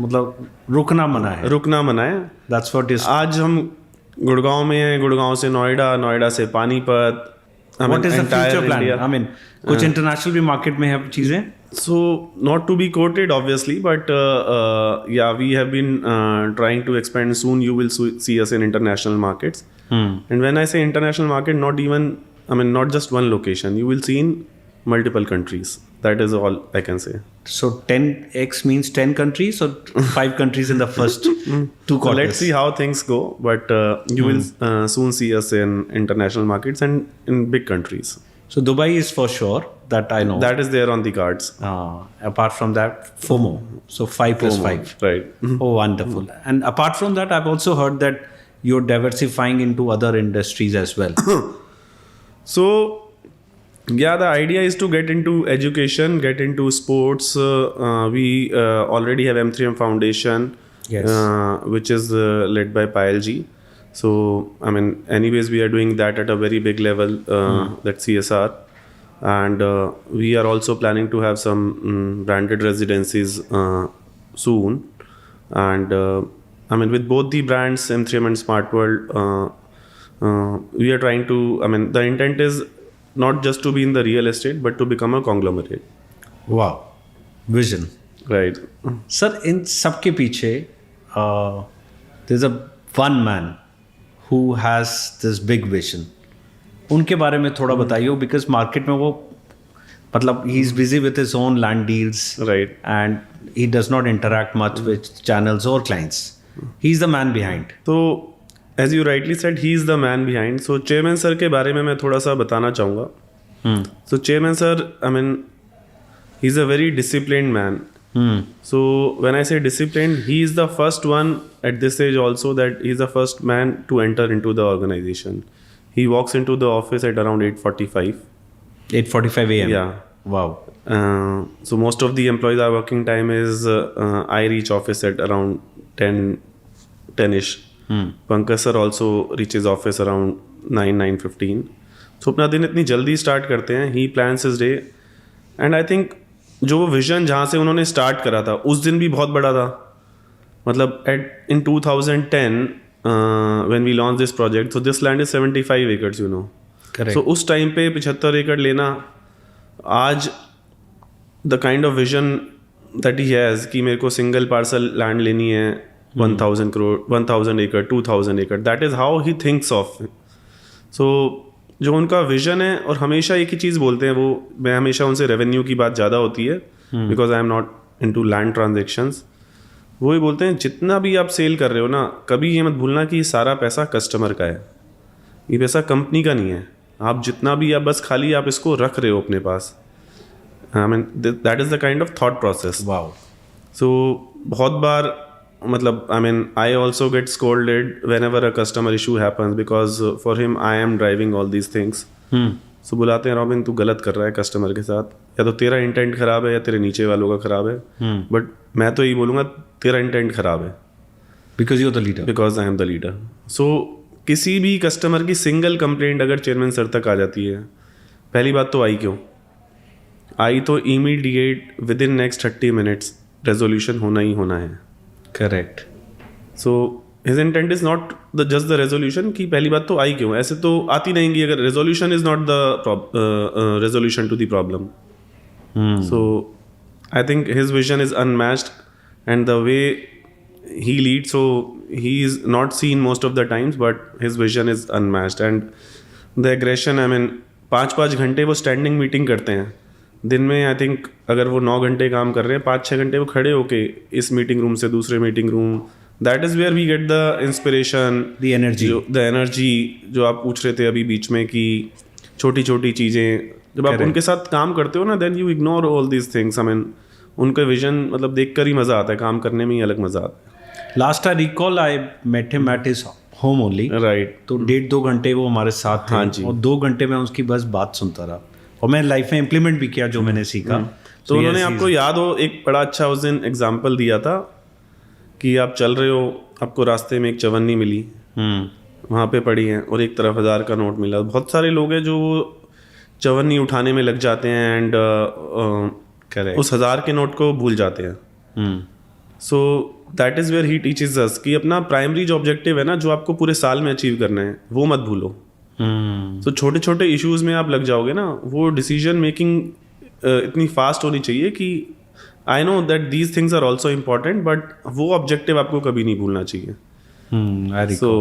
मतलब रुकना मना है. रुकना मना है. That's what is. आज हम गुड़गांव में हैं, गुड़गांव से नोएडा, नोएडा से Panipat. What is the future plan? I mean, कुछ इंटरनेशनल भी मार्केट में है चीजें. So not to be quoted obviously, but yeah, we have been trying to expand. Soon you will see us in international markets. And when I say international market, not just one location. You will see in multiple countries. That is all I can say. So 10x means 10 countries or 5 countries in the first 2 So quarters. let's see how things go. But you will soon see us in international markets and in big countries. So Dubai is for sure, that I know. That is there on the cards. Apart from that, FOMO. So 5 plus 5. Right. Oh, wonderful. And apart from that, I've also heard that you're diversifying into other industries as well. So, yeah, the idea is to get into education, get into sports. We already have M3M Foundation, Yes. Which is led by Payal ji. So, anyways, we are doing that at a very big level, that CSR. And we are also planning to have some branded residencies soon. And with both the brands, M3M and Smart World, we are trying to, the intent is not just to be in the real estate, but to become a conglomerate. Wow. Vision. Right. Sir, in सबके पीछे there's a one man who has this big vision. उनके बारे में थोड़ा बताइए, because market में वो मतलब he is busy with his own land deals. Right. And he does not interact much with channels or clients. He is the man behind. तो as you rightly said, he is the man behind. So Chairman sir के बारे में मैं थोड़ा सा बताना चाहूँगा. So Chairman sir, he's a very disciplined man. So when I say disciplined, he is the first one at this age also that he's the first man to enter into the organization. He walks into the office at around 8:45. 8:45 a.m. Yeah. Wow. So most of the employees, our working time is I reach office at around 10-ish. Pankaj sir also reaches office around 9:15. So अपना दिन इतनी जल्दी start करते हैं. He plans his day. And I think जो वो vision जहाँ से उन्होंने स्टार्ट करा था उस दिन भी बहुत बड़ा था. मतलब in 2010 when we launched this project, so this land is 75 acres, you know. Correct. So उस टाइम पे 75 एकड़ लेना, आज the kind of vision that he has कि मेरे को सिंगल पार्सल लैंड लेनी है 1000 करोड़ 1000 एकड़ 2000 एकड़, that is how he thinks of. So जो उनका विजन है, और हमेशा एक ही चीज़ बोलते हैं वो, मैं हमेशा उनसे रेवेन्यू की बात ज़्यादा होती है because I am not into land transactions. वो ही बोलते हैं जितना भी आप सेल कर रहे हो ना, कभी ये मत भूलना कि ये सारा पैसा कस्टमर का है, ये पैसा कंपनी का नहीं है. आप जितना भी, आप बस खाली आप इसको रख रहे हो अपने पास. That is the kind of thought process. Wow. So बहुत बार मतलब I mean I also get scolded whenever a customer issue happens because for him I am driving all these things. So बुलाते हैं रॉबिन तू गलत कर रहा है कस्टमर के साथ, या तो तेरा इंटेंट खराब है या तेरे नीचे वालों का खराब है, बट मैं तो यही बोलूँगा तेरा इंटेंट खराब है because you are the leader, because I am the leader. So किसी भी कस्टमर की सिंगल कंप्लेंट अगर चेयरमैन सर तक आ जाती है, पहली बात तो आई क्यों आई, तो immediate with in next 30 minutes resolution होना ही होना है. Correct. So his intent is not just the resolution कि पहली बात तो आई क्यों, ऐसे तो आती नहीं अगर resolution is not the resolution to the problem. So I think his vision is unmatched and the way he leads, so he is not seen most of the times, but his vision is unmatched. And the aggression, I mean 5-5 घंटे वो standing meeting करते हैं दिन में. I think अगर वो 9 घंटे काम कर रहे हैं, 5-6 घंटे वो खड़े होके इस मीटिंग रूम से दूसरे meeting room. That is where we get the inspiration, the energy जो आप पूछ रहे थे अभी बीच में कि छोटी छोटी चीज़ें जब आप उनके साथ काम करते हो ना, then you ignore all these things. I mean उनका विजन मतलब देख कर ही मज़ा आता है, काम करने में ही अलग मज़ा आता है. Last I recall I met him at his home only, right. तो 1.5-2 घंटे वो हमारे साथ थे. हाँ जी. और 2 घंटे में उसकी बस बात सुनता रहा और मैं लाइफ में इम्प्लीमेंट भी किया जो मैंने सीखा. तो उन्होंने आपको याद हो एक बड़ा अच्छा उस दिन एग्जाम्पल दिया था कि आप चल रहे हो, आपको रास्ते में एक चवन्नी मिली, वहाँ पे पड़ी है और एक तरफ 1000 का नोट मिला. बहुत सारे लोग हैं जो चवन्नी उठाने में लग जाते हैं एंड उस 1000 के नोट को भूल जाते हैं. So that is where he teaches us कि अपना प्राइमरी जो ऑब्जेक्टिव है ना, जो आपको पूरे साल में अचीव करना है, वो मत भूलो. तो छोटे छोटे इश्यूज में आप लग जाओगे ना, वो डिसीजन मेकिंग इतनी फास्ट होनी चाहिए कि I know that these things are also important, but वो ऑब्जेक्टिव आपको कभी नहीं भूलना चाहिए. So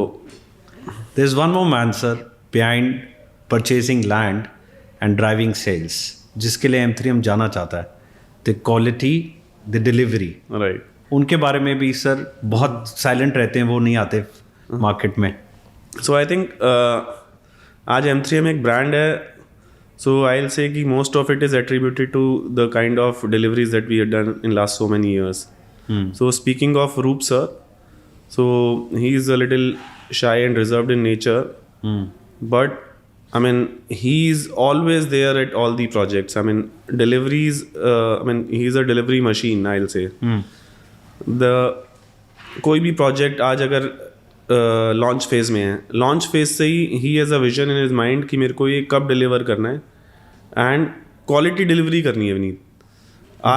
there is one more man sir behind purchasing land and driving sales, जिसके लिए M3M जाना चाहता है. The quality, the delivery. Right. उनके बारे में भी सर बहुत साइलेंट रहते हैं, वो नहीं आते मार्केट में. सो आई थिंक आज M3M एक ब्रांड है. सो आई विल से कि most of it is attributed to the kind of deliveries that we have done in last so many years. So speaking of Roop sir, so he is a little shy and reserved in nature, but I mean he is always there at all the projects. I mean deliveries, I mean he is a delivery machine, I'll say. कोई भी project आज अगर launch phase में है, launch phase से he has a vision in his mind कि मेरे को ये कब डिलीवर करना है एंड क्वालिटी डिलीवरी करनी है विनीत.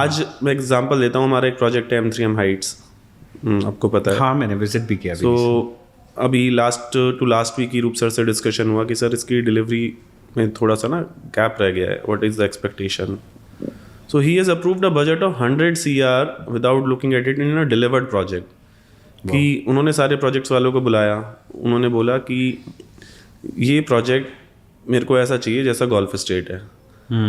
आज मैं एग्जांपल देता हूँ, हमारा एक प्रोजेक्ट है M3M हाइट्स, आपको पता है. हाँ, मैंने विजिट भी किया. सो अभी लास्ट वीक ही रूप सर से डिस्कशन हुआ कि सर इसकी डिलीवरी में थोड़ा सा ना गैप रह गया है, what is the expectation. So he has approved a budget of 100 CR without looking at it in a delivered project. कि उन्होंने सारे प्रोजेक्ट्स वालों को बुलाया, उन्होंने बोला कि ये प्रोजेक्ट मेरे को ऐसा चाहिए जैसा गोल्फ स्टेट है,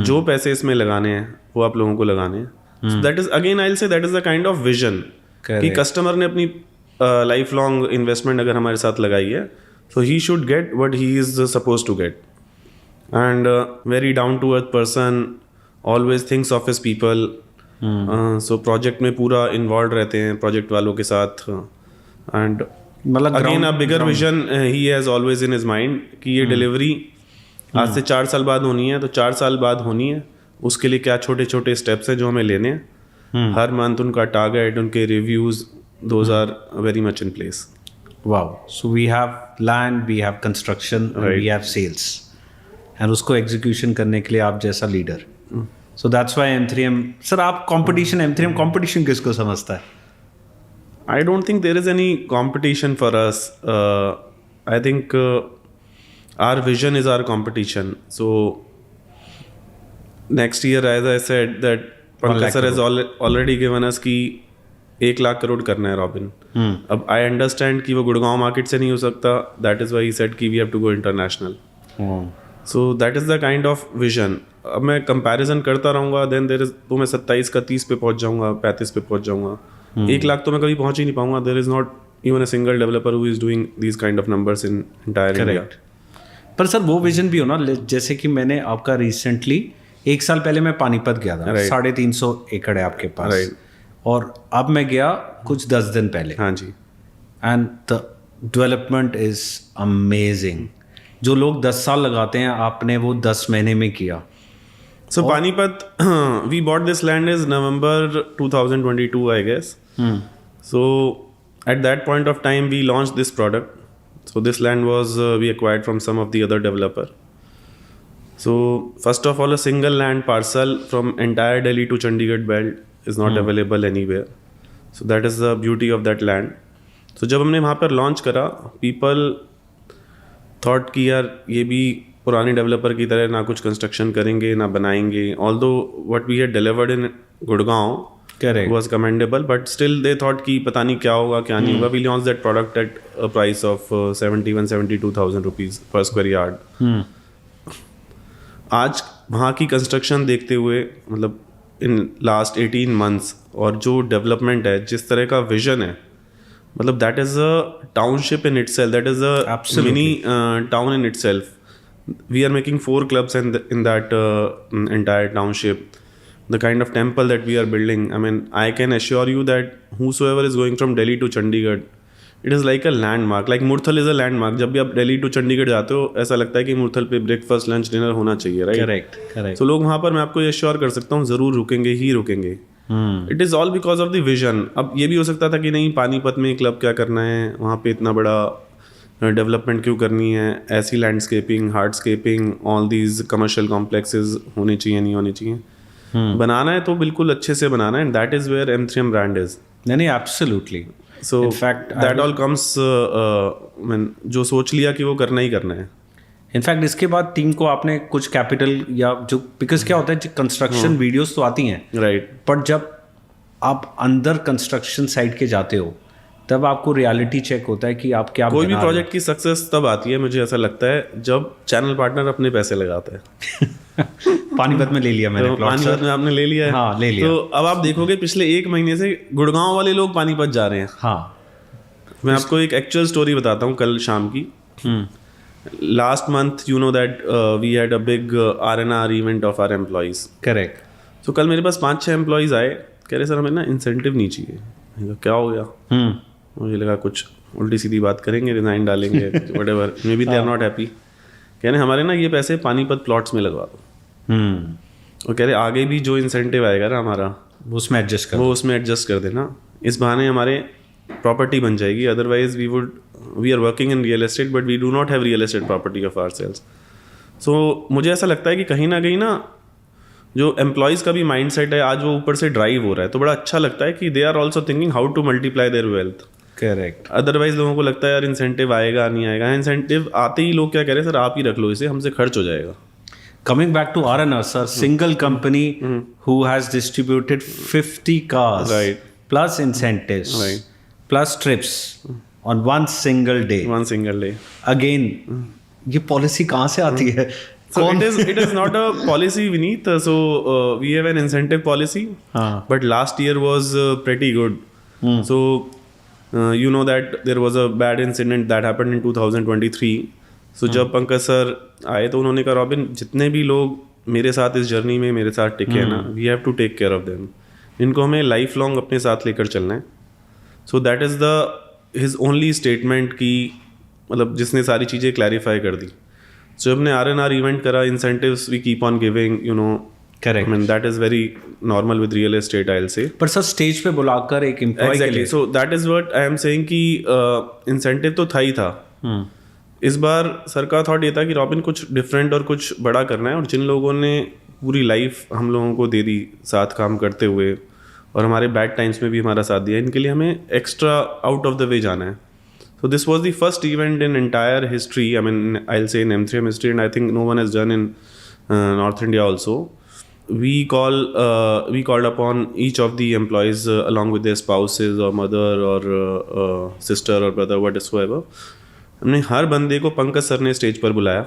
जो पैसे इसमें लगाने हैं वो आप लोगों को लगाने हैं. So that is again I will say that is the kind of vision कि कस्टमर ने अपनी लाइफ लॉन्ग इन्वेस्टमेंट अगर हमारे साथ लगाई है, so he should get what he is suppose to get. And very down to earth person, always thinks of his people. So project में पूरा इन्वॉल्व रहते हैं प्रोजेक्ट वालों के साथ. एंड मतलब again a bigger vision he has always in his mind कि ये डिलीवरी आज से 4 साल बाद होनी है, तो 4 साल बाद होनी है, उसके लिए क्या छोटे छोटे स्टेप्स हैं जो हमें लेने हैं. हर मंथ उनका टारगेट, उनके reviews, those are very much in place. Wow. So we have land, we have construction, and we have sales. And उसको execution करने के लिए आप जैसा leader. So that's why M3M. Sir, आप competition M3M competition किसको समझता है? I don't think there is any competition for us. I think our vision is our competition. So next year, as I said, that Pankaj sir has already given us कि 1 लाख करोड़ करना है robin. अब I understand कि वो Gurgaon market से नहीं हो सकता, that is why he said कि we have to go international. So that is the kind of vision. अब मैं कंपैरिजन करता रहूँगा, देन देर इज, तो मैं 27 का 30 पे पहुँच जाऊँगा, 35 पे पहुँच जाऊँगा. 1 लाख तो मैं कभी पहुँच ही नहीं पाऊँगा. There is not even a single developer who is doing these kind of numbers in entire India. पर सर वो विजन भी हो ना, जैसे कि मैंने आपका रिसेंटली 1 साल पहले मैं पानीपत गया था. 350 एकड़ है आपके पास. और अब मैं गया कुछ 10 दिन पहले, हाँ जी, and the development is amazing. जो लोग 10 साल लगाते हैं, आपने वो 10 महीने में किया। so Panipat, we bought this land is November 2022 I guess. So at that point of time we launched this product. So this land was we acquired from some of the other developer. So first of all, a single land parcel from entire Delhi to Chandigarh belt is not available anywhere. So that is the beauty of that land. So जब हमने वहाँ पर launch करा, people thought कि यार ये भी पुराने डेवलपर की तरह ना कुछ कंस्ट्रक्शन करेंगे ना बनाएंगे. Although what we had delivered in Gurgaon Correct. was commendable, but still they thought कि पता नहीं क्या होगा क्या नहीं होगा. We launched that product at a price of 72,000 rupees per square yard. आज वहाँ की कंस्ट्रक्शन देखते हुए, मतलब इन लास्ट 18 months, और जो डेवलपमेंट है, जिस तरह का विजन है, मतलब that is a township in itself, that is a mini town in itself. We are making 4 clubs in that entire township. The kind of temple that we are building, I mean, I can assure you that whosoever is going from Delhi to Chandigarh, it is like a landmark. Like Murthal is a landmark. जब भी आप Delhi to Chandigarh जाते हो, ऐसा लगता है कि मुरथल पे ब्रेकफास्ट लंच डिनर होना चाहिए, राइट? करेक्ट. तो लोग वहाँ पर, मैं आपको ये श्योर कर सकता हूँ, ज़रूर रुकेंगे ही रुकेंगे. It is all because of the vision. अब ये भी हो सकता था कि नहीं, पानीपत में क्लब क्या करना है, वहाँ पे इतना बड़ा डेवलपमेंट क्यों करनी है, ऐसी landscaping, hardscaping, all these commercial complexes होने चाहिए, नहीं होने चाहिए. बनाना है तो बिल्कुल अच्छे से बनाना है, and that is where M3M brand is. नहीं, absolutely. So that all comes, जो सोच लिया कि वो करना ही करना है. इनफैक्ट इसके बाद टीम को आपने कुछ कैपिटल या जो, बिकॉज क्या होता है, कंस्ट्रक्शन वीडियोस तो आती हैं, राइट, बट जब आप अंदर कंस्ट्रक्शन साइट के जाते हो तब आपको रियलिटी चेक होता है कि आप क्या कोई भी प्रोजेक्ट की सक्सेस तब आती है, मुझे ऐसा लगता है, जब चैनल पार्टनर अपने पैसे लगाता है. पानीपत में ले लिया मैंने प्लॉट. पानीपत में आपने ले लिया है? हाँ, ले लिया. तो अब आप देखोगे पिछले 1 महीने से गुड़गांव वाले लोग पानीपत जा रहे हैं. हाँ, मैं आपको एक एक्चुअल स्टोरी बताता हूँ कल शाम की. Last month you know that we had a big R&R event of our employees. Correct. तो कल मेरे पास 5-6 एम्प्लॉइज आए, कह रहे सर हमें ना इंसेंटिव नहीं चाहिए. मैंने कहा क्या हो गया? मुझे लगा कुछ उल्टी सीधी बात करेंगे, रिजाइन डालेंगे, whatever, maybe they are not happy. कह रहे हमारे ना ये पैसे पानीपत प्लॉट्स में लगवा दो. और कह रहे आगे भी जो इंसेंटिव आएगा ना हमारा, उसमें एडजस्ट कर, वो उसमें एडजस्ट कर देना. इस बहाने हमारे प्रॉपर्टी बन जाएगी. Otherwise we are working in real estate but we do not have real estate property of our sales. So मुझे ऐसा लगता है कि कहीं ना जो एम्प्लॉयज़ का भी माइंड सेट है आज, वो ऊपर से ड्राइव हो रहा है. तो बड़ा अच्छा लगता है कि they are also thinking how to multiply their wealth. Correct. Otherwise लोगों को लगता है यार इंसेंटिव आएगा नहीं आएगा. इंसेंटिव आते ही लोग क्या कह रहे हैं, सर आप ही रख लो इसे, हमसे खर्च हो जाएगा. Coming back to R&R, sir, single company who has distributed 50 cars, Right. plus incentives, Right. plus trips on one single day. One single day. Again, ये पॉलिसी कहाँ से आती है? So it is not a policy, Vineet. So we have an incentive policy, but last year was pretty good. So you know that there was a bad incident that happened in 2023. So जब Pankaj sir आए तो उन्होंने कहा robin, जितने भी लोग मेरे साथ इस जर्नी में मेरे साथ टिके हैं ना, we have to take care of them. इनको हमें लाइफ लॉन्ग अपने साथ लेकर चलना है. So that is his only statement की, मतलब जिसने सारी चीज़ें क्लैरिफाई कर दी. सो हमने R&R इवेंट करा, incentives we keep on giving, you know. Correct. I mean that is very normal with real estate, I'll say. पर सर स्टेज पे बुलाकर एक एम्प्लॉय के लिए, So that is what I am saying कि incentive तो था ही था. इस बार सर का थॉट ये था कि रॉबिन कुछ डिफरेंट और कुछ बड़ा करना है, और जिन लोगों ने पूरी लाइफ हम लोगों को दे दी साथ काम करते हुए और हमारे बैड टाइम्स में भी हमारा साथ दिया, इनके लिए हमें extra out of the way जाना है. So this was the first event in entire history. I mean, I'll say in M3M history, and I think no one has done in North India also. We called upon each of the employees along with their spouses or mother or sister or brother, whatsoever. हमने हर बंदे को Pankaj sir ने stage पर बुलाया.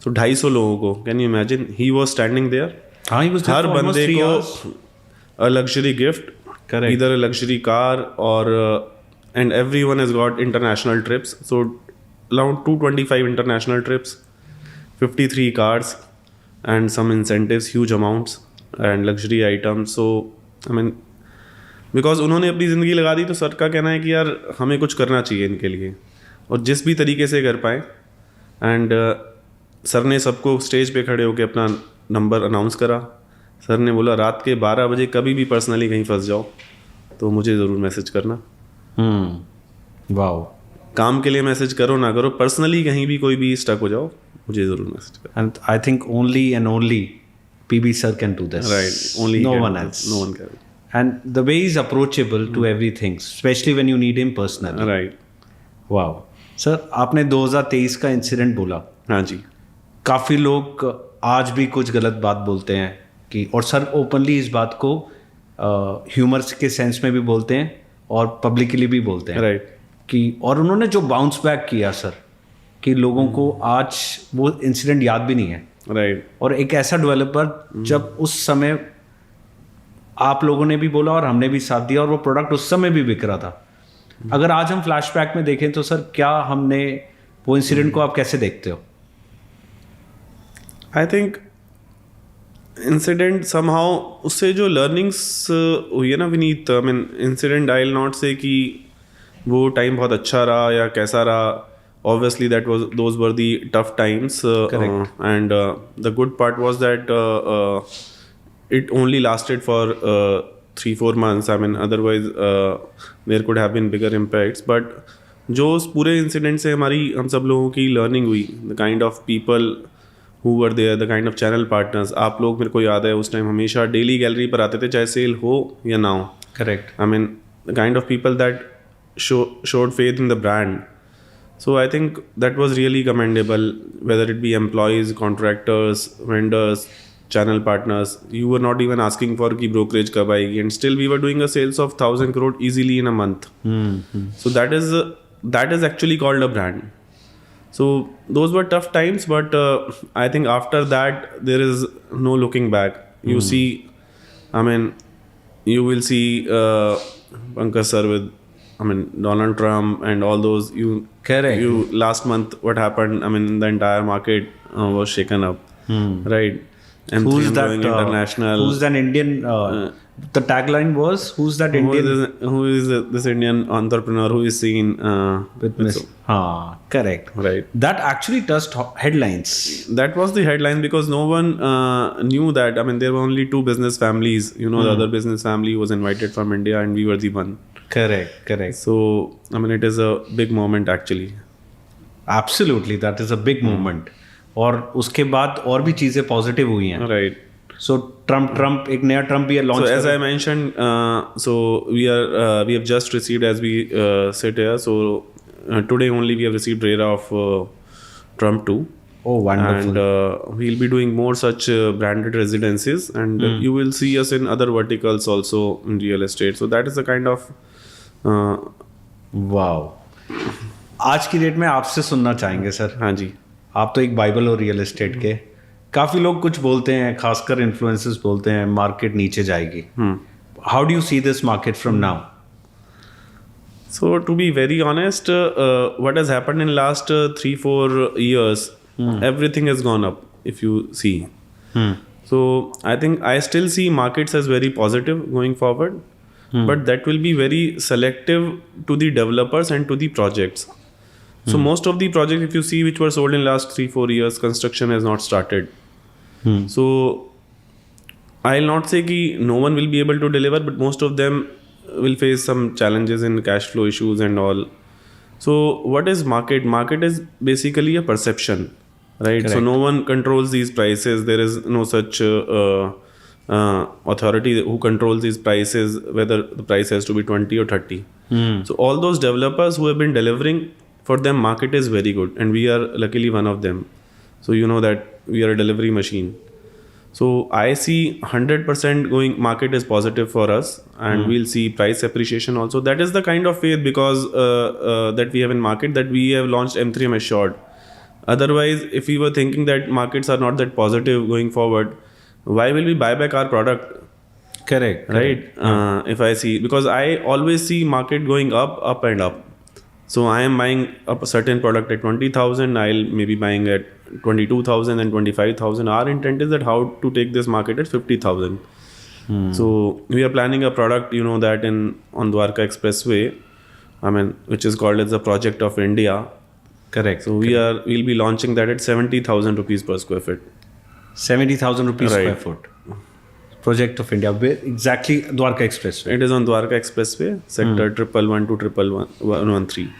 So 250 लोगों को. Can you imagine? He was standing there. हाँ, he was there her for almost बंदे 3 को hours. a luxury gift. Correct. Either a luxury car or and everyone has got international trips. So around 225 international trips, 53 cars, and some incentives, huge amounts, and luxury items. So I mean, because उन्होंने अपनी ज़िंदगी लगा दी, तो sir का कहना है कि यार हमें कुछ करना चाहिए इनके लिए, और जिस भी तरीके से कर पाए। एंड सर ने सबको स्टेज पे खड़े होकर अपना नंबर अनाउंस करा। सर ने बोला रात के 12 बजे कभी भी पर्सनली कहीं फंस जाओ तो मुझे ज़रूर मैसेज करना। वाओ। काम के लिए मैसेज करो ना करो, पर्सनली कहीं भी कोई भी स्टक हो जाओ मुझे ज़रूर मैसेज करो। And I think only and only PB sir can do this. Right, only no he can one do else. this. No one can. And the way he's approachable to everything, especially when you need him personally. Right. Wow. Sir आपने 2023 का incident बोला। हाँ जी। काफ़ी लोग आज भी कुछ गलत बात बोलते हैं कि, और सर ओपनली इस बात को ह्यूमर के सेंस में भी बोलते हैं और पब्लिकली भी बोलते हैं। Right. कि और उन्होंने जो बाउंस बैक किया सर, कि लोगों को आज वो इंसिडेंट याद भी नहीं है। राइट। और एक ऐसा डेवलपर जब उस समय आप लोगों ने भी बोला और हमने भी साथ दिया और वो प्रोडक्ट उस समय भी बिक रहा था। अगर आज हम फ्लैशबैक में देखें तो सर क्या हमने वो इंसिडेंट को आप कैसे देखते हो? आई थिंक इंसिडेंट समहाउ उससे जो लर्निंग्स हुई है ना Vineet, I mean incident I will not से कि वो टाइम बहुत अच्छा रहा या कैसा रहा। Obviously those were the tough times. Correct. And the good part was that it only lasted for 3-4 months. I mean, otherwise there could have been bigger impacts. But जो उस पूरे इंसिडेंट से हम सब लोगों की लर्निंग हुई, the kind of people who were there, the kind of channel partners. आप लोग मेरे को याद है उस टाइम हमेशा डेली गैलरी पर आते थे, चाहे सेल हो या ना हो। Correct. I mean, the kind of people that showed faith in the brand. So I think that was really commendable, whether it be employees, contractors, vendors, channel partners. You were not even asking for ki brokerage kab aayegi, and still we were doing a sales of 1,000 crore easily in a month. So that is actually called a brand. So those were tough times, but I think after that there is no looking back. You see, I mean, you will see Pankaj sir with, I mean, Donald Trump and all those. Correct. You last month what happened? I mean, the entire market was shaken up, right? And who's that? Going international. Who's that Indian? The tagline was, "Who's that Indian?" Who is this Indian entrepreneur who is seen with Miss? Correct. Right. That actually touched headlines. That was the headline because no one knew that. I mean, there were only 2 business families. You know, the other business family was invited from India, and we were the one. Correct. So, I mean, it is a big moment actually. Absolutely, that is a big moment. और उसके बाद और भी चीज़ें positive हुई हैं। Right. So Trump एक नया Trump भी launch. So as I mentioned, so we have just received, as we sit here. So today only we have received RERA of Trump 2. Oh, wonderful. And we'll be doing more such branded residencies, and you will see us in other verticals also in real estate. So that is the kind of wow. आज की date में आपसे सुनना चाहेंगे sir. हाँ जी। आप तो एक बाइबल हो रियल एस्टेट के। काफ़ी लोग कुछ बोलते हैं, खासकर इन्फ्लुएंसर्स बोलते हैं मार्केट नीचे जाएगी। How do you see this market from now? So to be very honest, what has happened in last 3-4 years, everything has gone up if you see. So I think I still see markets as very positive going forward, but that will be very selective to the developers and to the projects. So most of the projects, if you see, which were sold in last 3-4 years, construction has not started. So I'll not say ki no one will be able to deliver, but most of them will face some challenges in cash flow issues and all. So what is market? Market is basically a perception, right? Correct. So no one controls these prices. There is no such authority who controls these prices, whether the price has to be 20 or 30. So all those developers who have been delivering, for them market is very good, and we are luckily one of them. So you know that we are a delivery machine. So I see 100% going market is positive for us, and we'll see price appreciation also. That is the kind of faith because that we have in market, that we have launched M3M Assured. Otherwise, if we were thinking that markets are not that positive going forward, why will we buy back our product? Correct. Right. If I see, because I always see market going up and up. So I am buying a certain product at 20,000. I'll maybe buying at 22,000 and 25,000. Our intent is that how to take this market at 50,000. So we are planning a product, you know, that on Dwarka Expressway, I mean, which is called as the Project of India. Correct. So we'll be launching that at 70,000 rupees per square foot. 70,000 rupees Right. square foot. Project of India. Where exactly? Dwarka Expressway. It is on Dwarka Expressway, sector 111 to 113.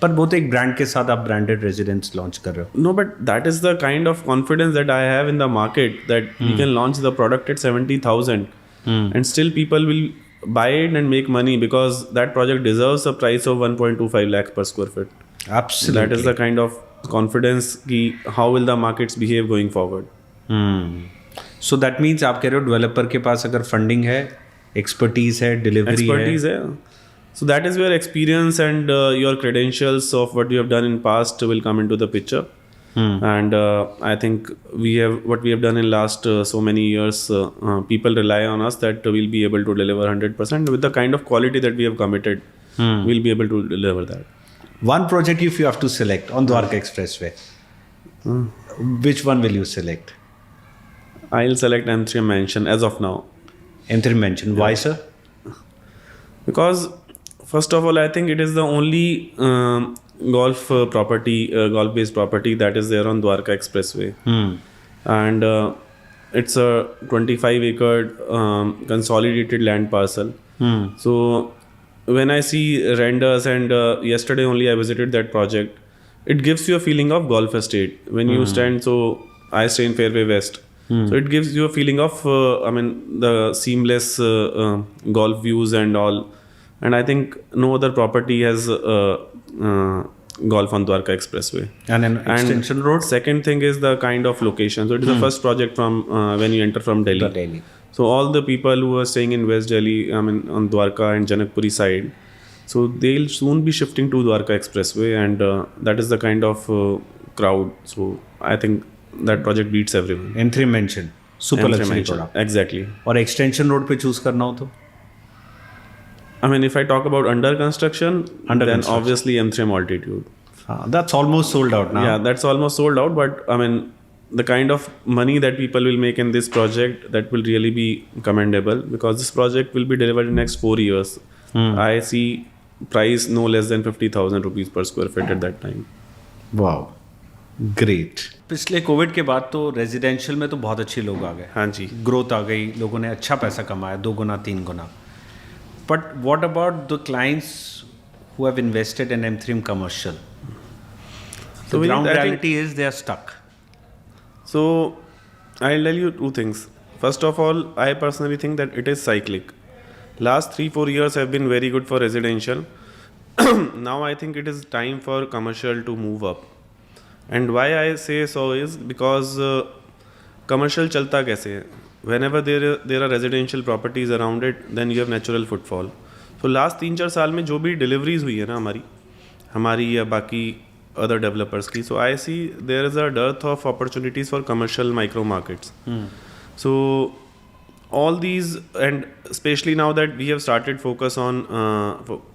पर वो तो एक brand के साथ आप branded residence launch कर रहे हो. No, but that is the kind of confidence that I have in the market that we can launch the product at 70,000 and still people will buy it and make money because that project deserves a price of 1.25 lakh per square foot. Absolutely. That is the kind of confidence ki how will the markets behave going forward. So that means आप कह रहे हो developer के पास अगर funding है, expertise है, delivery है. Expertise hai. So that is where experience and your credentials of what you have done in past will come into the picture. And I think what we have done in last so many years, people rely on us that we'll be able to deliver 100% with the kind of quality that we have committed. We'll be able to deliver that. One project if you have to select on Dwarka Expressway, which one will you select? I'll select M3 Mansion as of now. M3 Mansion. Why, sir? Because first of all, I think it is the only golf-based property that is there on Dwarka Expressway. And it's a 25-acre consolidated land parcel. So when I see renders and yesterday only I visited that project, it gives you a feeling of golf estate. When you stand, so I stay in Fairway West. So it gives you a feeling of, the seamless golf views and all. And I think no other property has golf on Dwarka Expressway. And an extension road? Second thing is the kind of location. So it is the first project from when you enter from Delhi. Delhi. So all the people who are staying in West Delhi, on Dwarka and Janakpuri side, so they'll soon be shifting to Dwarka Expressway, and that is the kind of crowd. So I think that project beats everyone. M3 Mansion. Super M3 luxury Mansion. product. Exactly. और extension road पे choose करना हो तो? If I talk about under construction, then construction. obviously M3 Altitude. That's almost sold out now. Yeah, that's almost sold out. But the kind of money that people will make in this project, that will really be commendable because this project will be delivered in next 4 years. I see price no less than 50,000 rupees per square feet at that time. Wow. Great. पिछले Covid के बाद तो residential में तो बहुत अच्छे लोग आ गए. हाँ जी. ग्रोथ आ गई, लोगों ने अच्छा पैसा कमाया, 2 गुना 3 गुना. But what about the clients who have invested in M3 commercial? So The ground I think- reality is they are stuck. So I'll tell you two things. First of all, I personally think that it is cyclic. Last 3-4 years have been very good for residential. Now I think it is time for commercial to move up. And why I say so is because commercial chalta kaise hai? Whenever there are residential properties around it, then you have natural footfall. So last 3-4 साल में जो भी deliveries हुई है ना हमारी या बाकी other developers की, so I see there is a dearth of opportunities for commercial micro markets. So all these, and especially now that we have started focus on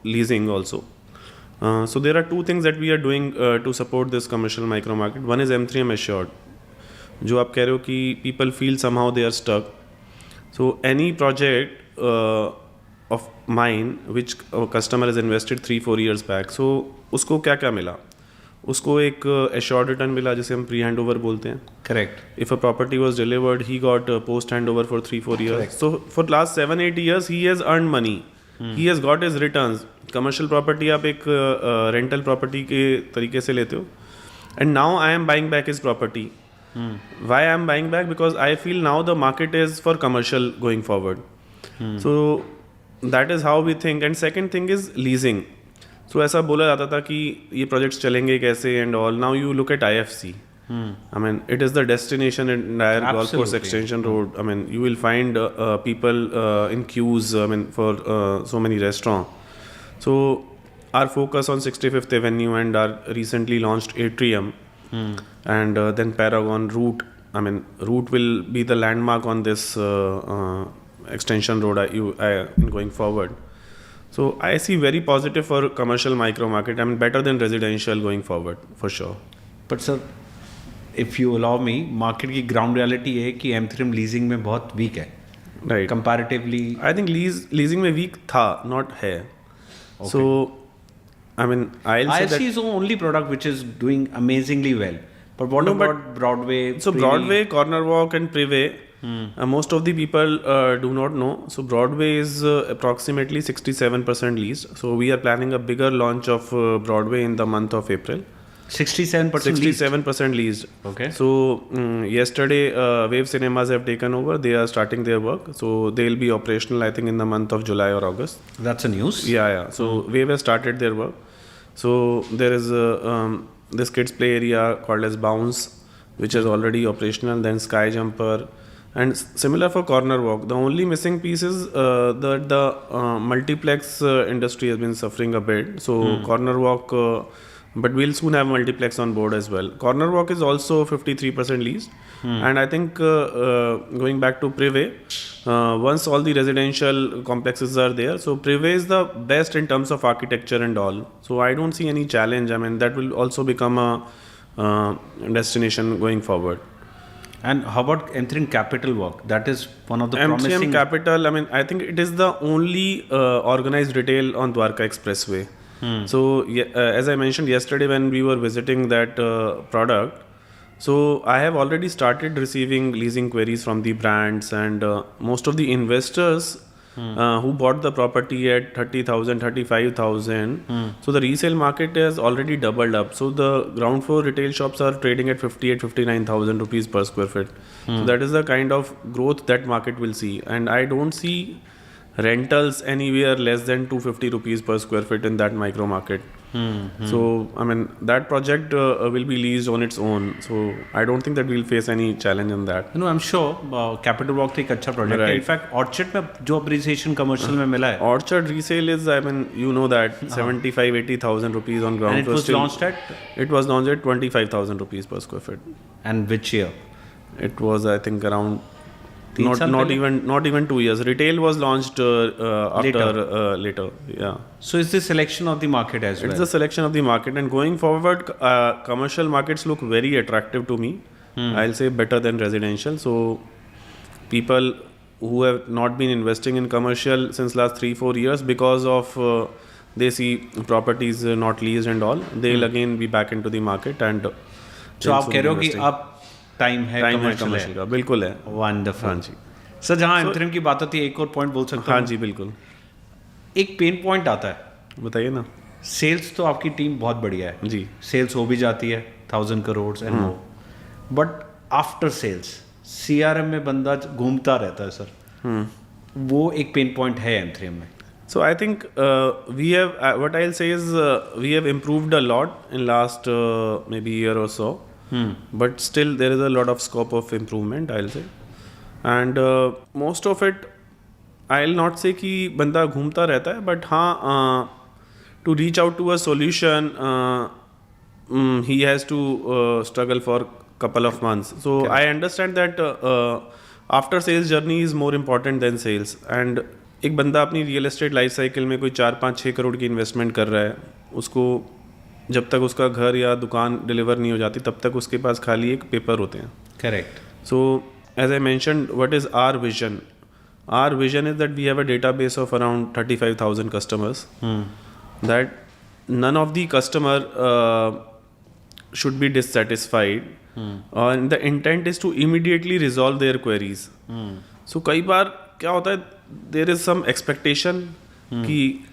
leasing also. So there are two things that we are doing to support this commercial micro market. One is M3M Assured. जो आप कह रहे हो कि people feel somehow they are stuck. So any project of mine which a customer has invested 3-4 years back, so उसको क्या क्या मिला? उसको एक assured return मिला जिसे हम pre handover बोलते हैं. Correct. If a property was delivered, he got post handover for 3-4 years. Correct. So for last 7-8 years, he has earned money. He has got his returns. Commercial property आप एक rental property के तरीके से लेते हो. And now I am buying back his property. Why I am buying back? Because I feel now the market is for commercial going forward. So that is how we think. And second thing is leasing. So ऐसा बोला जाता था कि ये projects चलेंगे कैसे and all. Now you look at IFC. It is the destination in entire golf course extension road. You will find people in queues. For so many restaurants. So our focus on 65th Avenue and our recently launched Atrium, and then Paragon Route. Route will be the landmark on this extension road going forward. So I see very positive for commercial micro market. Better than residential going forward for sure. But sir, if you allow me, market की ground reality है कि M3 leasing में बहुत week है. Right. Comparatively? I think leasing में weak था, not है. So, I mean, I'll say that. IFC is the only product which is doing amazingly well. But what No, but- about Broadway? So Privy? Broadway, Corner Walk, and Privé, most of the people do not know. So Broadway is approximately 67% leased. So we are planning a bigger launch of Broadway in the month of April. 67% leased. 67% leased. Okay. So yesterday, Wave Cinemas have taken over. They are starting their work. So they will be operational, I think, in the month of July or August. That's a news. Yeah. So Wave has started their work. So there is this kids play area called as Bounce, which is already operational. Then Sky Jumper, and similar for Corner Walk. The only missing piece is that the multiplex industry has been suffering a bit. So Corner Walk. But we'll soon have multiplex on board as well. Corner Walk is also 53% leased. And I think going back to Privé, once all the residential complexes are there, so Privé is the best in terms of architecture and all. So I don't see any challenge. I mean, that will also become a destination going forward. And how about M3 Capital Walk? That is one of the MCM promising. Capital, I mean, I think it is the only organized retail on Dwarka Expressway. So, as I mentioned yesterday when we were visiting that product, so I have already started receiving leasing queries from the brands, and most of the investors who bought the property at 30,000, 35,000. So the resale market has already doubled up. So the ground floor retail shops are trading at 58, 59,000 rupees per square feet. So that is the kind of growth that market will see. And I don't see rentals anywhere less than 250 rupees per square feet in that micro market. So I mean, that project will be leased on its own. So I don't think that we'll face any challenge in that. No, I'm sure Capital Walk तो एक अच्छा project है. Right. In fact orchid में जो appreciation commercial में मिला है, Orchard resale is, I mean, you know that 75, 80,000 rupees on ground and it floor. was Still, launched at, it was launched at 25,000 rupees per square feet. and which year? It was, I think, around तीन not साल not पहले? even 2 years. Retail was launched after later. Yeah. So it's the selection of the market as well. It's the selection of the market, and going forward, commercial markets look very attractive to me. I'll say better than residential. So people who have not been investing in commercial since last 3-4 years because of they see properties not leased and all, they'll again be back into the market and. So आप कह रहे हो कि अब time है time है commercial commercial का, बिल्कुल है. वंडरफुल. हाँ जी. सर जहाँ एंथ्रीम की बात होती है, एक और पॉइंट बोल सकता हाँ हूँ. जी बिल्कुल. एक पेन पॉइंट आता है. बताइए ना. सेल्स तो आपकी टीम बहुत बढ़िया है. जी. सेल्स हो भी जाती है 1000 crore and more, but after sales CRM में बंदा घूमता रहता है सर. वो एक पेन पॉइंट है एंथ्रीम में. So I think we have what I'll say is we have improved a lot in last maybe year or so, but still there is a lot of scope of improvement, I'll say, and most of it I'll not say कि बंदा घूमता रहता है, but हाँ to reach out to a solution he has to struggle for couple of months. So I understand that after sales journey is more important than sales, and एक बंदा अपनी real estate life cycle में कोई 4-5-6 करोड़ की investment कर रहा है, उसको जब तक उसका घर या दुकान डिलीवर नहीं हो जाती तब तक उसके पास खाली एक पेपर होते हैं. Correct. So as I mentioned, what is our vision? Our vision is that we have a database of around 35,000 customers, that none of the customer should be dissatisfied, and the intent is to immediately resolve their queries. So कई बार क्या होता है, there is some expectation कि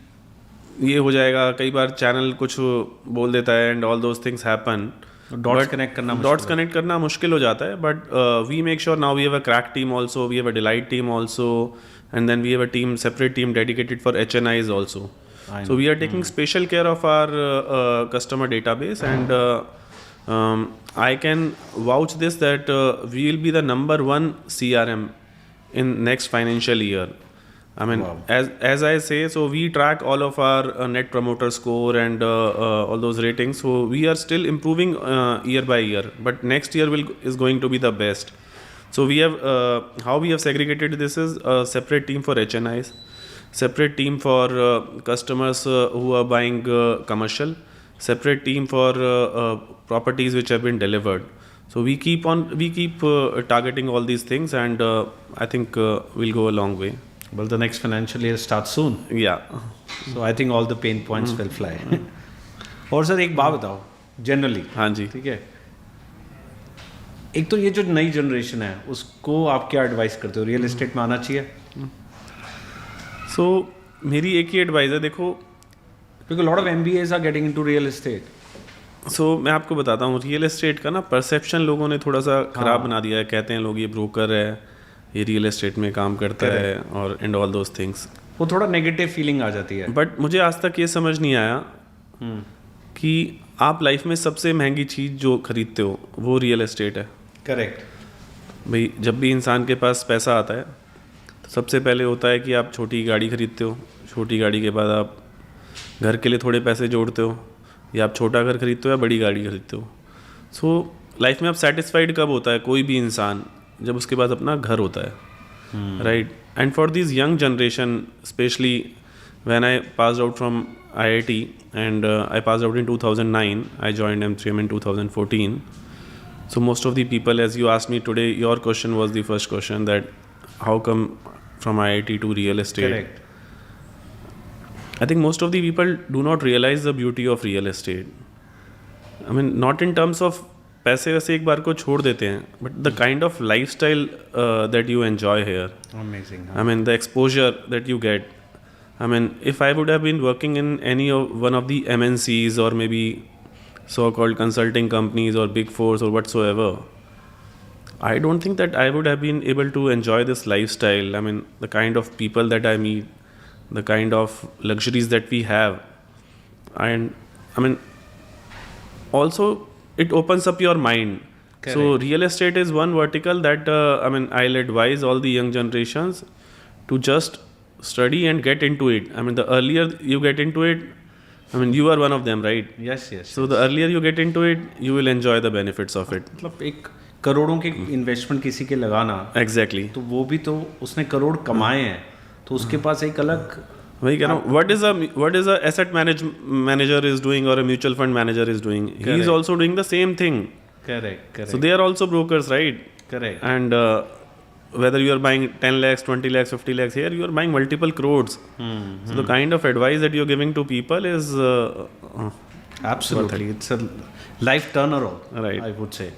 ये हो जाएगा. कई बार channel कुछ बोल देता है and all those things happen. Dots connect करना मुश्किल हो जाता है, but we make sure now we have a crack team also, we have a delight team also, and then we have a team, separate team dedicated for HNIs also. So we are taking special care of our customer database, and I can vouch this that we will be the number 1 CRM in next financial year. I mean, wow. as I say, so we track all of our net promoter score and all those ratings. So we are still improving year by year, but next year is going to be the best. So we have how we have segregated this is a separate team for HNIs, separate team for customers who are buying commercial, separate team for properties which have been delivered. So we keep targeting all these things, and I think we'll go a long way. Well, the next financial year starts soon. Yeah. So I think all the pain points will fly. और sir एक बात बताओ generally, हाँ जी. ठीक है, एक तो ये जो नई जनरेशन है उसको आप क्या एडवाइस करते हो, रियल एस्टेट में आना चाहिए? So मेरी एक ही एडवाइस है, देखो, क्योंकि lot of MBAs are getting into real estate. So मैं आपको बताता हूँ, रियल एस्टेट का ना परसेप्शन लोगों ने थोड़ा सा ख़राब बना दिया है. कहते हैं लोग ये ब्रोकर है, ये रियल एस्टेट में काम करता है, और एंड ऑल दोज थिंग्स. वो थोड़ा नेगेटिव फीलिंग आ जाती है. बट मुझे आज तक ये समझ नहीं आया कि आप लाइफ में सबसे महंगी चीज़ जो खरीदते हो वो रियल एस्टेट है. करेक्ट. भाई जब भी इंसान के पास पैसा आता है तो सबसे पहले होता है कि आप छोटी गाड़ी खरीदते हो, छोटी गाड़ी के बाद आप घर के लिए थोड़े पैसे जोड़ते हो, या आप छोटा घर खरीदते हो या बड़ी गाड़ी खरीदते हो. सो लाइफ में आप सेटिस्फाइड कब होता है कोई भी इंसान? जब उसके पास अपना घर होता है, right. And for this young generation specially, when I passed out from IIT and I passed out in 2009, I joined M3M in 2014. So most of the people, as you asked me today, your question was the first question, that how come from IIT to real estate. Correct. I think most of the people do not realize the beauty of real estate. I mean, not in terms of पैसे वैसे एक बार को छोड़ देते हैं, but the kind of lifestyle that you enjoy here. Amazing. I mean, the exposure that you get. I mean, if I would have been working in one of the MNCs or maybe so-called consulting companies or big fours or whatsoever, I don't think that I would have been able to enjoy this lifestyle. I mean, the kind of people that I meet, the kind of luxuries that we have, and I mean, also it opens up your mind. Correct. So real estate is one vertical that I mean, I'll advise all the young generations to just study and get into it. I mean, the earlier you get into it, I mean, you are one of them, right? Yes, yes. So the earlier you get into it, you will enjoy the benefits of it. मतलब एक करोड़ों के investment किसी के लगाना, Exactly. तो वो भी तो उसने करोड़ कमाए हैं, तो उसके पास एक अलग, वही कह रहा हूँ, what is a asset manager is doing or a mutual fund manager is doing? He is also doing the same thing. correct. So they are also brokers, right? Correct. And whether you are buying 10 lakhs, 20 lakhs, 50 lakhs, here you are buying multiple crores. So the kind of advice that you are giving to people is Absolutely, it's a life turnaround, Right. I would say.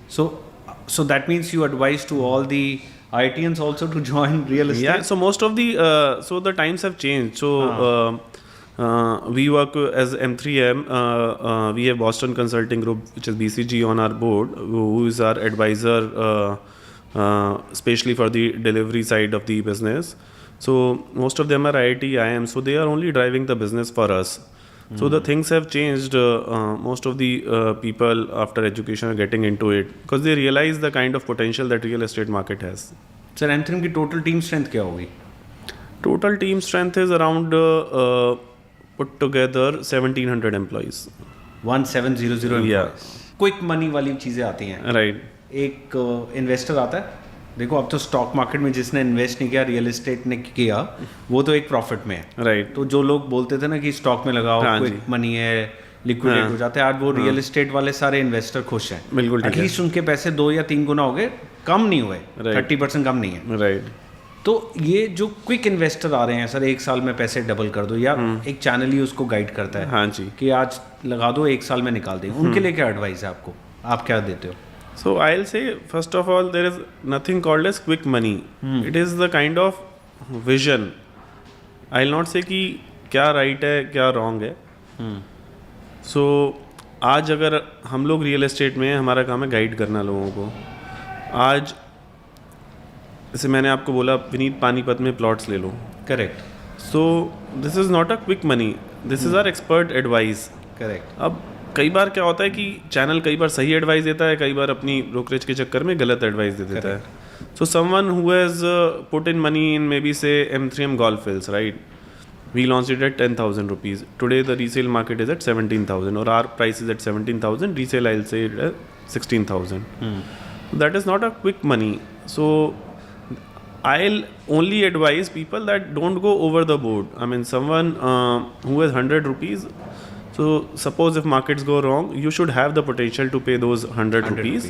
So that means you advise to all the IITians also to join real estate. Yeah, so most of the so the times have changed. So we work as M3M. We have Boston Consulting Group, which is BCG, on our board, who is our advisor, especially for the delivery side of the business. So most of them are IIT, IIM. So they are only driving the business for us. So the things have changed. Most of the people after education are getting into it because they realize the kind of potential that real estate market has. Sir M3M की total team strength क्या होगी? Total team strength is around put together 1700 employees. 1700 employees. Quick money वाली चीज़ें आती हैं. Right. एक investor आता है, देखो अब तो स्टॉक मार्केट में जिसने इन्वेस्ट नहीं किया, रियल एस्टेट ने किया, वो तो एक प्रॉफिट में है. Right. तो जो लोग बोलते थे ना कि स्टॉक में लगाओ, हाँ क्विक मनी है, लिक्विडेट हो जाते हैं, आज वो रियल एस्टेट वाले सारे इन्वेस्टर खुश हैं. बिल्कुल ठीक है. एटलीस्ट उनके पैसे 2 या 3 गुना हो गए, कम नहीं हुए, Right. 30% कम नहीं है. Right. तो ये जो क्विक इन्वेस्टर आ रहे हैं सर, एक साल में पैसे डबल कर दो, या एक चैनल ही उसको गाइड करता है हाँ जी. कि आज लगा दो, एक साल में निकाल दें, उनके लिए क्या एडवाइस है आपको, आप क्या देते हो? So I'll say, first of all, there is nothing called as quick money. It is the kind of vision. I'll not say कि क्या right है क्या wrong है. So आज अगर हम लोग रियल एस्टेट में, हमारा काम है गाइड करना लोगों को. आज जैसे मैंने आपको बोला, विनीत पानीपत में प्लॉट्स ले लो. Correct. So this is not a quick money. This is our expert advice. Correct. अब कई बार क्या होता है कि चैनल कई बार सही एडवाइस देता है, कई बार अपनी ब्रोकरेज के चक्कर में गलत एडवाइस दे देता है. So someone who has put in money in maybe say M3M Golf Hills, right? We launch it at 10,000 rupees. Today the resale market is at 17,000 or our price is at 17,000. Resale I'll say it at 16,000. That is not a quick money. So I'll only advise people that don't go over the board. I mean, someone who has 100 rupees. So suppose if markets go wrong, you should have the potential to pay those 100 rupees.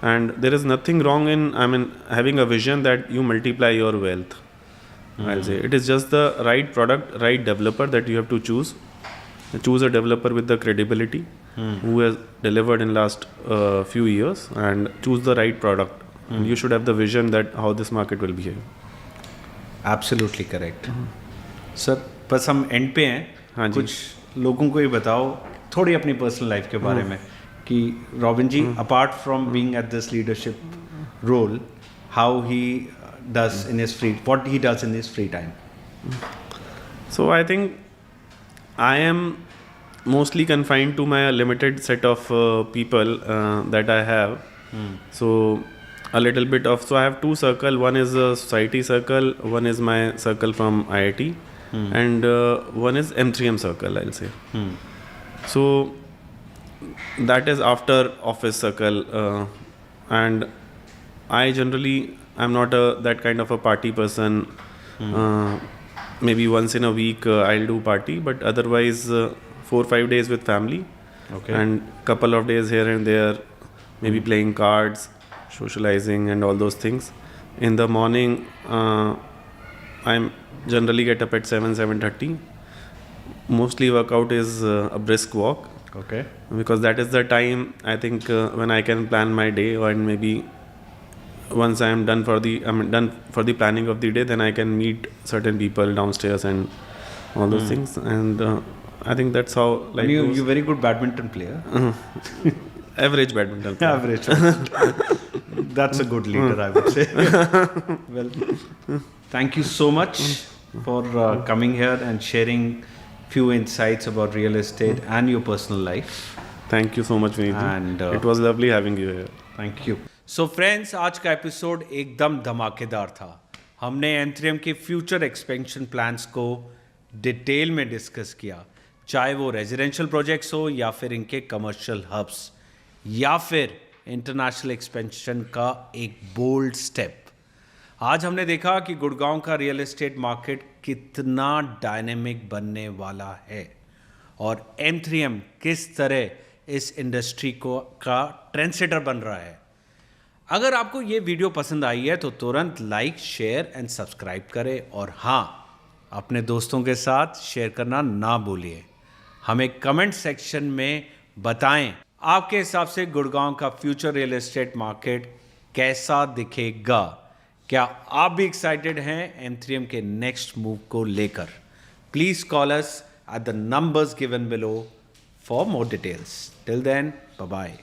and there is nothing wrong in, I mean, having a vision that you multiply your wealth. I'll say it is just the right product, right developer that you have to choose. Choose a developer with the credibility who has delivered in last few years, and choose the right product. And you should have the vision that how this market will behave. Absolutely correct sir. बस हम and पे हैं। हाँ जी। कुछ लोगों को ये बताओ थोड़ी अपनी पर्सनल लाइफ के बारे में कि Robin ji apart from being at this leadership role, how he does in his free, what he does in his free time. So I think I am mostly confined to my limited set of people that I have. So a little bit of, so I have two circle. One is a society circle, one is my circle from IIT, and one is M3M circle, I'll say. So that is after office circle, and I generally, I'm not that kind of a party person. Maybe once in a week I'll do party, but otherwise 4-5 days with family. Okay. And couple of days here and there, maybe playing cards, socializing and all those things. In the morning I'm generally get up at 7:30. Mostly workout is a brisk walk, okay because that is the time I think when I can plan my day, and maybe once I am done for the planning of the day, then I can meet certain people downstairs and all those things. And I think that's how life you goes. you're very good badminton player. Average badminton player. Average. That's a good leader, I would say. Well, thank you so much for coming here and sharing few insights about real estate and your personal life. Thank you so much, Vinith. And it was lovely having you here. Thank you. So friends, आज का episode एकदम धमाकेदार था। हमने एंथ्रियम के future expansion plans को detail में discuss किया, चाहे वो रेजिडेंशियल प्रोजेक्ट्स हो या फिर इनके कमर्शियल हब्स या फिर इंटरनेशनल एक्सपेंशन का एक बोल्ड स्टेप। आज हमने देखा कि गुड़गांव का रियल एस्टेट मार्केट कितना डायनेमिक बनने वाला है और M3M किस तरह इस इंडस्ट्री को का ट्रेंडसेटर बन रहा है। अगर आपको ये वीडियो पसंद आई है तो तुरंत लाइक, शेयर एंड सब्सक्राइब करें, और हाँ, अपने दोस्तों के साथ शेयर करना ना भूलिए। हमें कमेंट सेक्शन में बताएं आपके हिसाब से गुड़गांव का फ्यूचर रियल एस्टेट मार्केट कैसा दिखेगा। क्या आप भी एक्साइटेड हैं M3M के नेक्स्ट मूव को लेकर? Please call us at the numbers given below for more details. Till then, bye-bye.